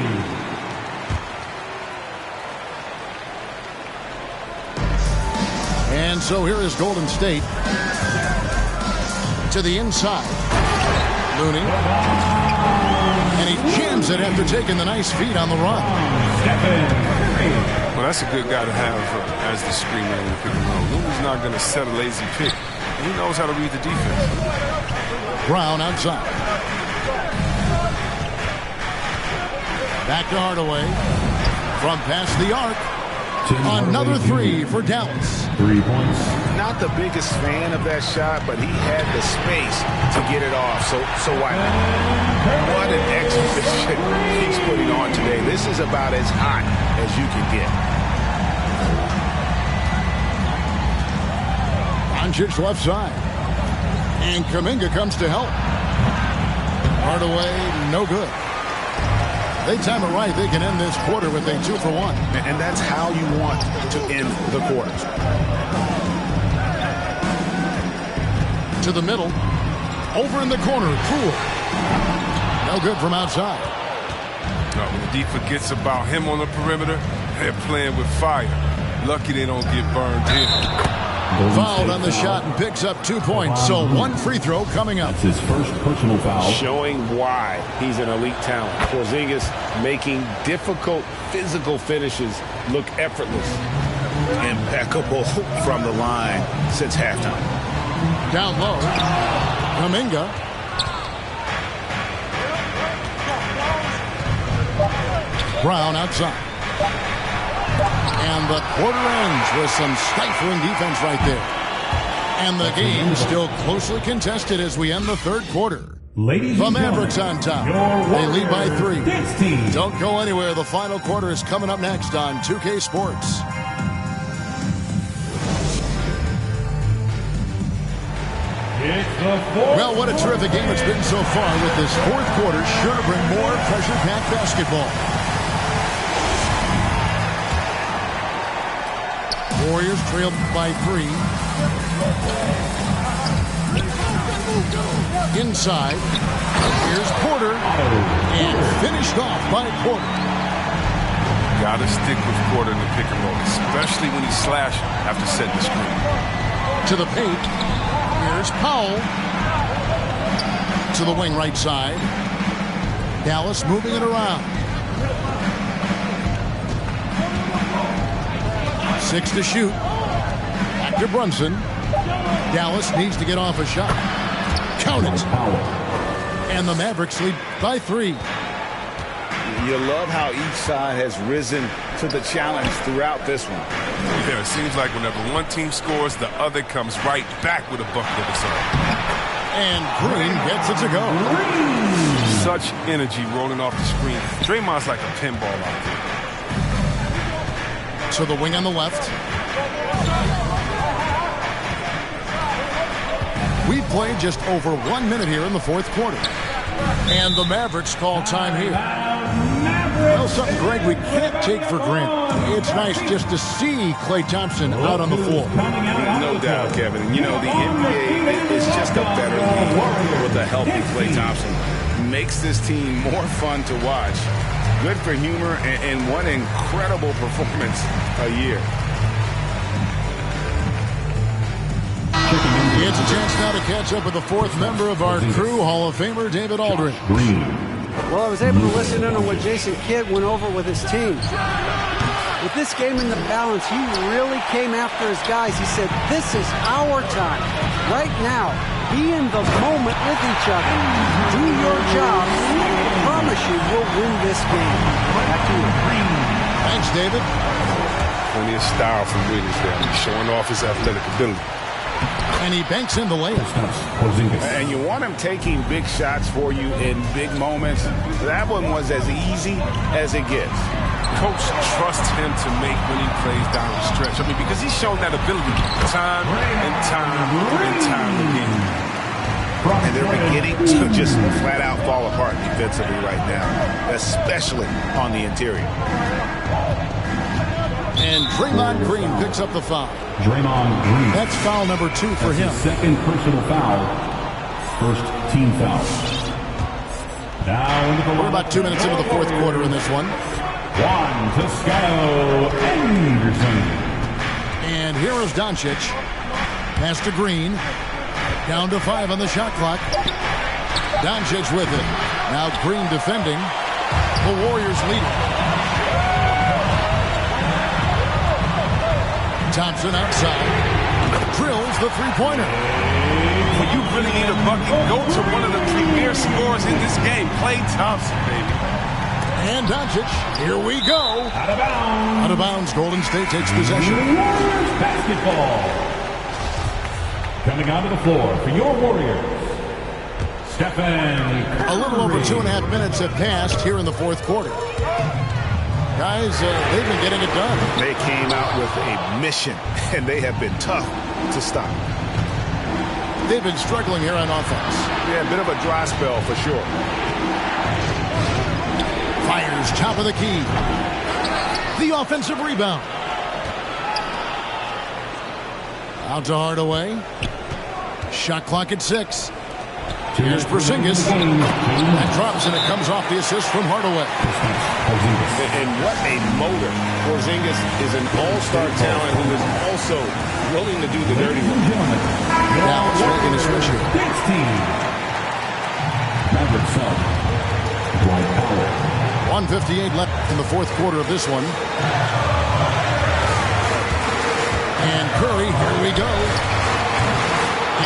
And so here is Golden State to the inside. Looney. And he jams it after taking the nice feed on the run. Well, that's a good guy to have as the screen man in the pick and roll. Looney's not going to set a lazy pick. He knows how to read the defense. Brown outside. Back to Hardaway. From past the arc. Another 3 for Dallas. 3 points. Not the biggest fan of that shot, but he had the space to get it off. So why not? What an exhibition he's putting on today. This is about as hot as you can get. Doncic left side. And Kuminga comes to help. Hardaway, no good. They time it right, they can end this quarter with a 2-for-1. And that's how you want to end the quarter. To the middle. Over in the corner, Poole. No good from outside. No, when the D forgets about him on the perimeter, they're playing with fire. Lucky they don't get burned in. Fouled on the shot and picks up 2 points. So 1 free throw coming up. That's his first personal foul. Showing why he's an elite talent. Porzingis making difficult physical finishes look effortless. Impeccable from the line since halftime. Down low. Kuminga. Brown outside. And the quarter ends with some stifling defense right there. And the game still closely contested as we end the third quarter. The Mavericks on top. They lead by 3. Don't go anywhere. The final quarter is coming up next on 2K Sports. Well, what a terrific game it's been so far, with this fourth quarter sure to bring more pressure-packed basketball. Warriors trail by 3. Inside. Here's Porter. And finished off by Porter. Got to stick with Porter in the pick and roll, especially when he's slashing after setting the screen. To the paint. Here's Powell. To the wing right side. Dallas moving it around. 6 to shoot. Back to Brunson. Dallas needs to get off a shot. Count it. And the Mavericks lead by 3. You love how each side has risen to the challenge throughout this one. Yeah, it seems like whenever one team scores, the other comes right back with a bucket of its own. And Green gets it to go. Such energy rolling off the screen. Draymond's like a pinball out there. To the wing on the left. We've played just over 1 minute here in the fourth quarter. And the Mavericks call time here. Well, something, Greg, we can't take for granted. It's nice just to see Klay Thompson out on the floor. No doubt, Kevin. And, you know, the NBA is just a better league with a healthy Klay Thompson. Makes this team more fun to watch. Good for humor and one incredible performance a year. It's a chance now to catch up with the fourth member of our crew, Hall of Famer David Aldridge. Well, I was able to listen in on what Jason Kidd went over with his team. With this game in the balance, he really came after his guys. He said, this is our time. Right now, be in the moment with each other. Do your job. I promise you, we'll win this game. Back to you. Thanks, David. Plenty of style from Wiggins there. He's showing off his athletic ability. And he banks in the layup. And you want him taking big shots for you in big moments. That one was as easy as it gets. Coach trusts him to make winning plays down the stretch. I mean, because he's shown that ability time and time and time again. And they're beginning to just flat out fall apart defensively right now, especially on the interior. And Draymond Green picks up the foul. Draymond Green. That's foul number 2 for him. Second personal foul. First team foul. Now into the We're about 2 minutes into the fourth quarter in this one. Juan Toscano Anderson. And here is Doncic. Pass to Green. Down to 5 on the shot clock. Doncic with it. Now Green defending. The Warriors leading. Thompson outside. Drills the three-pointer. When you really need a bucket, go to one of the premier scorers in this game. Klay Thompson, baby. And Doncic. Here we go. Out of bounds. Out of bounds. Golden State takes possession. Warriors basketball. Coming onto the floor for your Warriors, Stephen Curry. A little over 2.5 minutes have passed here in the fourth quarter. Guys, they've been getting it done. They came out with a mission, and they have been tough to stop. They've been struggling here on offense. Yeah, a bit of a dry spell for sure. Fires top of the key. The offensive rebound. Out to Hardaway. Shot clock at 6. Here's Porzingis. That drops, and it comes off the assist from Hardaway. And what a motor. Porzingis is an all-star talent who is also willing to do the dirty work. Now it's making a switch here. Mavericks up. Dwight Powell. 1:58 left in the fourth quarter of this one. And Curry, here we go.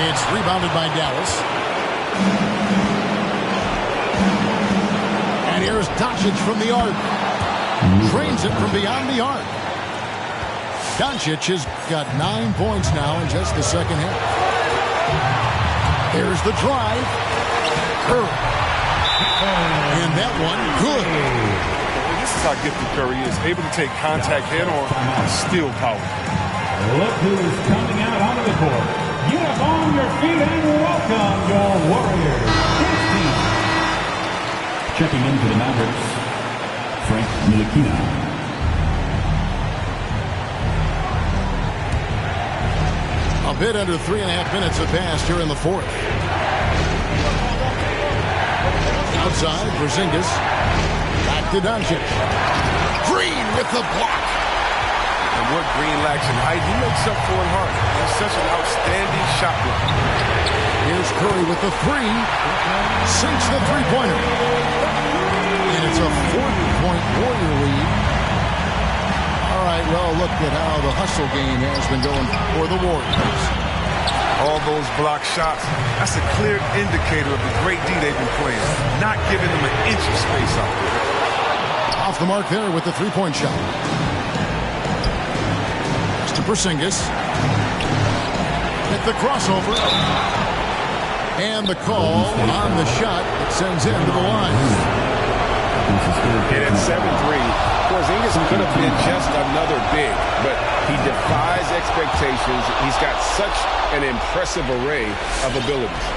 It's rebounded by Dallas. And here's Doncic from the arc. Drains it from beyond the arc. Doncic has got 9 points now in just the second half. Here's the drive. Curry. And that one, good. This is how gifted Curry is. Able to take contact head on and steal power. Look who's coming out onto the court. Get up on your feet and welcome your Warriors. Checking into the Mavericks, Frank Ntilikina. A bit under 3.5 minutes have passed here in the fourth. Outside, Porzingis. Back to Doncic. Green with the block. And what Green lacks in height, he makes up for in heart. He's such an outstanding shot blocker. Here's Curry with the 3. Sinks the three-pointer. And it's a 40-point Warrior lead. All right, well, look at how the hustle game has been going for the Warriors. All those block shots, that's a clear indicator of the great D they've been playing. Not giving them an inch of space out there. Off the mark there with the three-point shot. To Porzingis. Hit the crossover. And the call on the shot that sends him to the line. And at 7-3, Porzingis could have been just another big, but he defies expectations. He's got such an impressive array of abilities.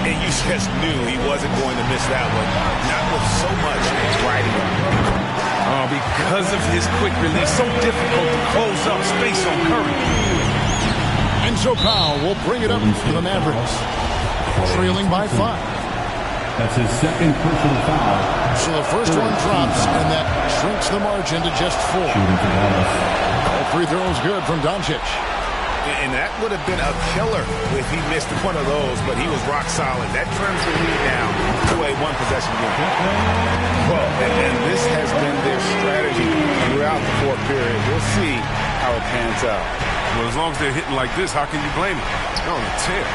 And you just knew he wasn't going to miss that one. Not with so much riding on him. Because of his quick release, so difficult to close up space on Curry. Enzo Powell will bring it up to the Mavericks, trailing by 5. That's his second personal foul. So the first one drops, and that shrinks the margin to just 4. All free throws good from Doncic. And that would have been a killer if he missed one of those, but he was rock solid. That turns the lead down to a one-possession game. Well, and this has been their strategy throughout the fourth period. We'll see how it pans out. Well, as long as they're hitting like this, how can you blame them? They're on a tear.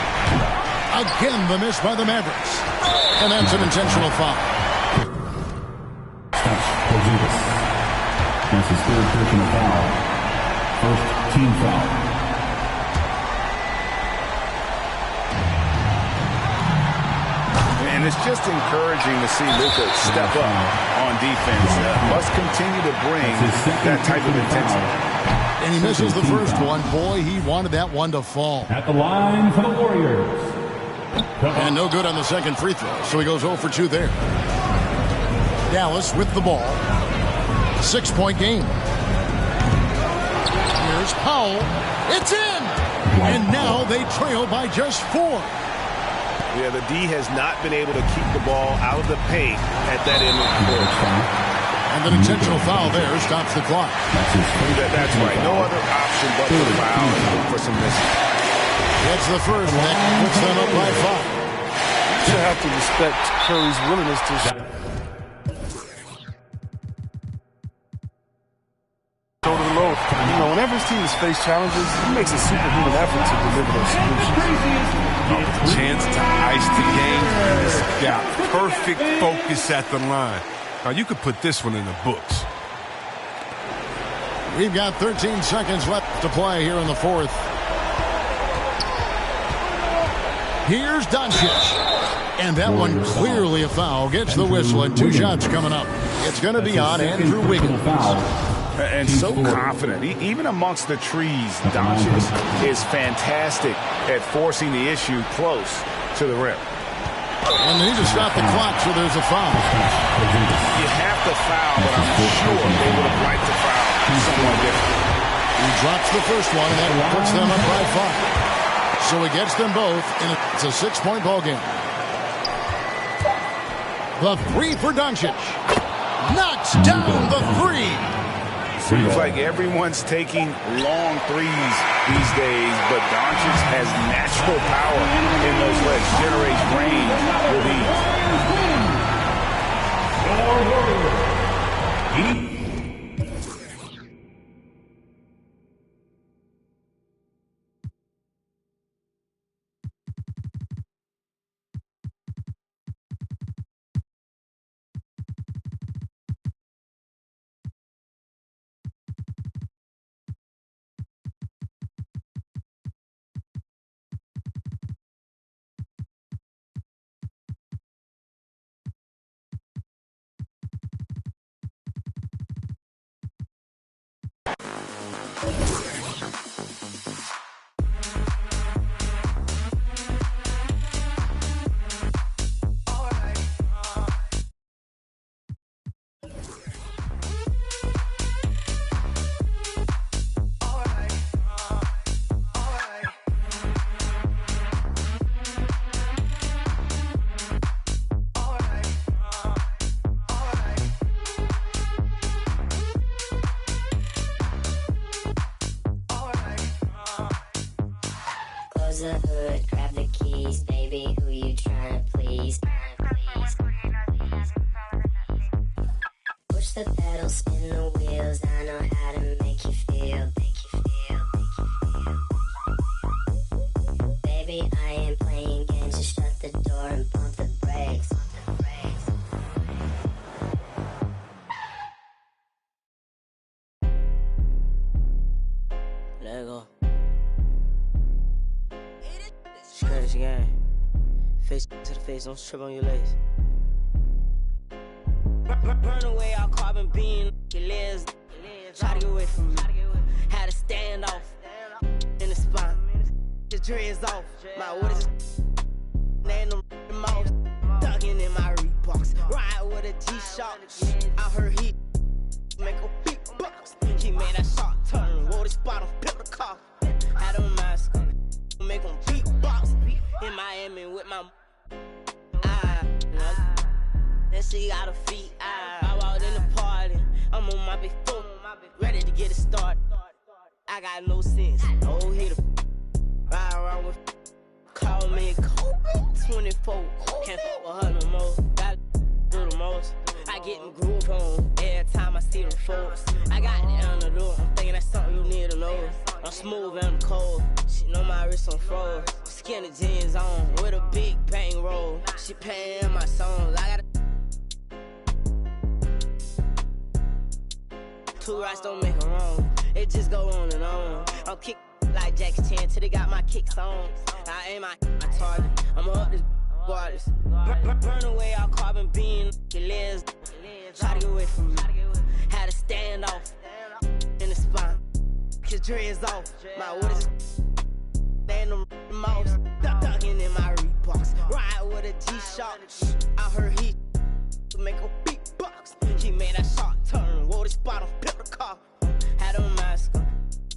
Again, the miss by the Mavericks. And that's an intentional foul. Porzingis. That's his third personal foul. First team foul. And it's just encouraging to see Luka step up on defense. Must continue to bring that type of intensity. And he misses the first one. Boy, he wanted that one to fall. At the line for the Warriors. And no good on the second free throw, so he goes 0 for 2 there. Dallas with the ball. 6-point game. Here's Powell. It's in! And now they trail by just 4. Yeah, the D has not been able to keep the ball out of the paint at that end of the court. And an intentional foul there stops the clock. That's right. No other option but to foul and look for some misses. That's the first. That puts them up by 5. You have to respect Curry's willingness to shoulder the load. You know, whenever his team has faced challenges, he makes a superhuman effort to deliver those solutions. Chance to ice the game. He's got perfect focus at the line. Now, you could put this one in the books. We've got 13 seconds left to play here in the fourth. Here's Doncic. And that one clearly a foul. Gets the whistle and 2 shots coming up. It's going to be on Andrew Wiggins. And so confident. Even amongst the trees, Doncic is fantastic at forcing the issue close to the rim. And they need to stop the clock, so there's a foul. You have to foul, but I'm sure they would have liked to foul someone different. He drops the first one, and that puts them up by 5. So he gets them both, and it's a 6-point ball game. The 3 for Doncic. Knocks down the 3. Seems like everyone's taking long threes these days, but Doncic has natural power in those legs, generates range with ease. The hood, grab the keys, baby, who you trying to please? Push the pedal, spin the wheels, I know how to make you feel, Baby, I ain't playing games, just shut the door and pump the brakes. Let it go. Crazy game. Face to the face, don't trip on your legs. Burn away our carbon beam, your legs. Try to get away from me. Had a standoff. dreads off. My what is and them mouse ducking in my Reeboks. Ride with a G-Shock. I heard he make a big box. He made that shot turn, wore this bottom, pep the car. Had a mask on, make him beatbox. In Miami with my that she got her feet. I walked in the party. I'm on my big foot, ready to get it started. I got no sense, no hitter. Ride around with, call me Kobe 24. Can't fuck with her no more. Got do the most. I get in groove on every time I see them folks. I got it on the door. I'm thinking that's something you need to know. I'm smooth and I'm cold. She know my wrist on froze. Skinny jeans on with a big bang roll. She paying my songs. I got two rights don't make them wrong. It just go on and on. I'm kick like Jackie Chan till they got my kicks on. I aim my target. I'm up this waters. Burn away all carbon beam. Your legs. Try to get away from me. Had to stand off in the spine. His dreads off. My what is and them mouse ducking in my Reeboks. Ride with a G-Shock. I heard he make a beatbox. He made that shot turn, wore this bottom, pep the car. Had a mask on,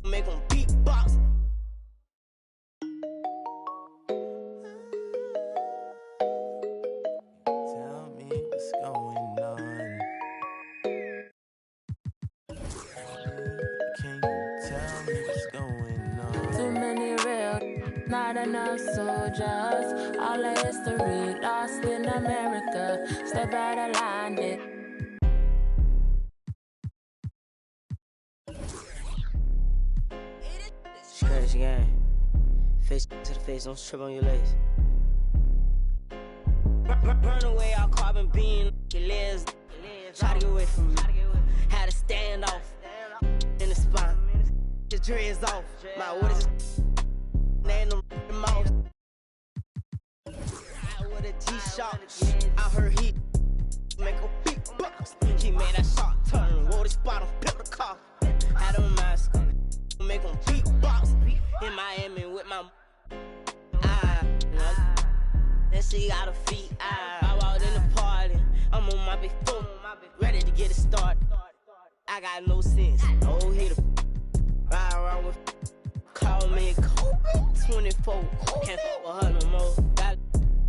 make him beatbox. Tell me what's going on. Can you tell me what's going on? Too many real, not enough soldiers. All the history lost in America. Step out of line, dick. Crazy game. Face to the face, don't trip on your legs. Burn away all carbon beam. Your legs. Try to get away from me. Had to stand off in the spine. Your dreads off. My what is and them mouse. With a G-Shock. I heard he make a beatbox. He made that shot turn, wore this bottom, pep the car. Had a mask on, make him beatbox. In Miami with my that she got her feet. I walked in the party. I'm on my big foot, ready to get it started. I got no sense, no hitter. Ride around with, call me Kobe 24. Can't fuck with her no more. Got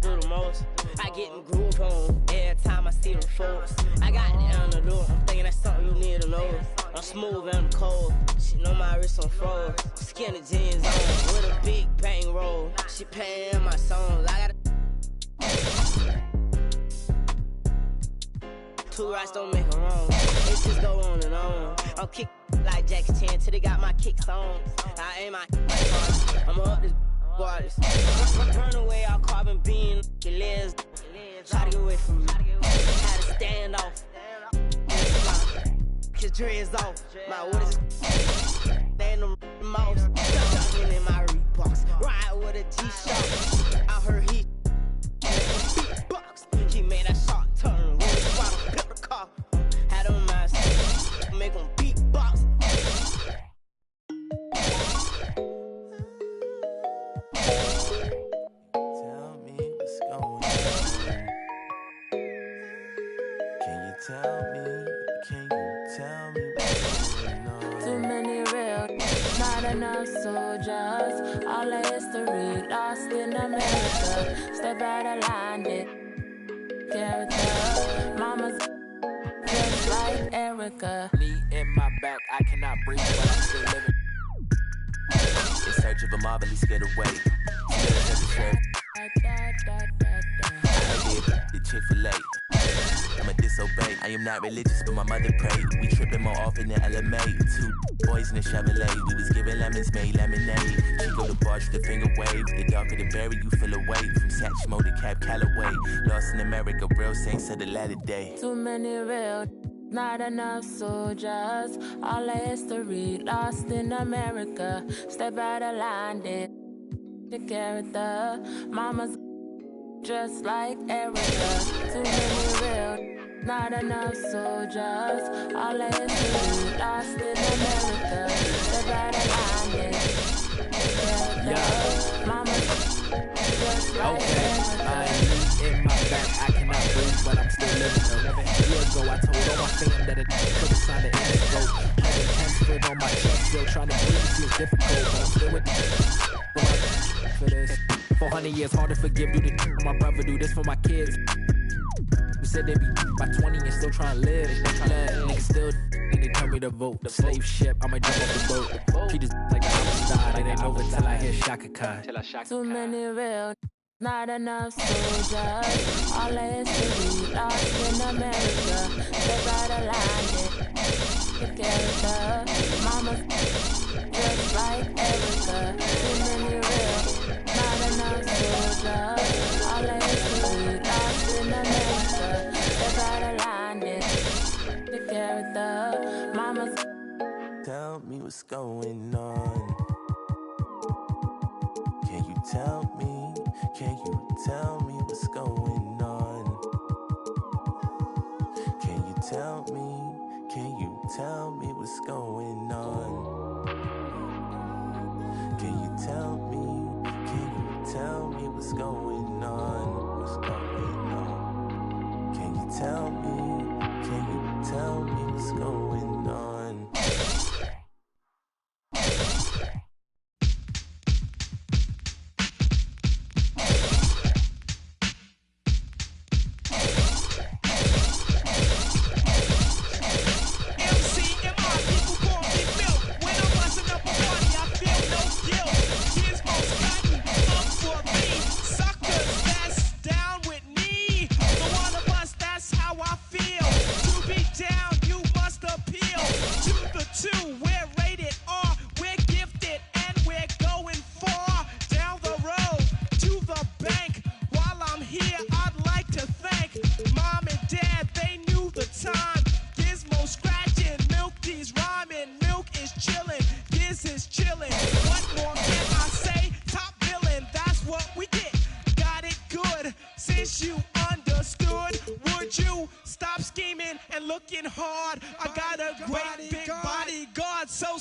do the most. I get in groove on every time I see them folks. I got it on the door. I'm thinking that's something you need to know. I'm smooth and I'm cold. She know my wrist on froze. Skinny jeans on with a big bang roll. She paying my songs. I got two rights don't make them wrong. It just go on and on. I'm kick like Jackie Chan till they got my kicks on. I aim my I'm up this waters. Burn away all carbon beam. Your legs. Try to get away from me. Had to stand off. His dreads off. My what is and them mouse ducking in my Reeboks. Ride with a G-Shock. I heard he beatbox. He made that shot turn, wore this bottom, pep the car. Had a mask, make him beatbox. Tell me what's going on. Can you tell me? Can you tell me what's going on? Too many real, not enough soldiers. All the history lost in America. Step out of line, dick. Character, mama's just like Erica. Knee in my back, I cannot breathe, but I'm still living. In search of a marvelous getaway. The Chick-fil-A. I'ma disobey. I am not religious, but my mother prayed. We tripping more often than LMA. Two boys in a Chevrolet. We was giving lemons, made lemonade. She go to bars with the finger wave. The darker the berry, you feel away. From Satchmo to Cap Calloway. Lost in America, real saints of the latter day. Too many real, not enough soldiers. All the history lost in America. Step out of line, dick. The character, mama's just like Erica. Too many real, not enough soldiers. All the history lost in America. Step out of line, dick. The character, 11 years ago, I told all my fam that it could've signed an indigo. Kevin Hansford on my chest, still trying to breathe feels difficult, but I'm still with the for this. 400 years hard to forgive, do the my brother, do this for my kids. Who said they be by 20 and still trying to live. Niggas still they tell me to vote. The slave ship, I might jump off the boat. Treat this like a homicide. It ain't over till I hear Shaka Khan. Too many real, not enough soldiers. All the history lost in America. They gotta land it. The character, mama's just like Erica. Too many real, not enough soldiers. All the history lost in America. They gotta land it. The character, mama's. Tell me what's going on. Can you tell me? Can you tell me what's going on? Can you tell me? Can you tell me what's going on? Can you tell me? Can you tell me what's going on? What's going on? Can you tell me? Can you tell me what's going on? Stop scheming and looking hard. I got a great big bodyguard, so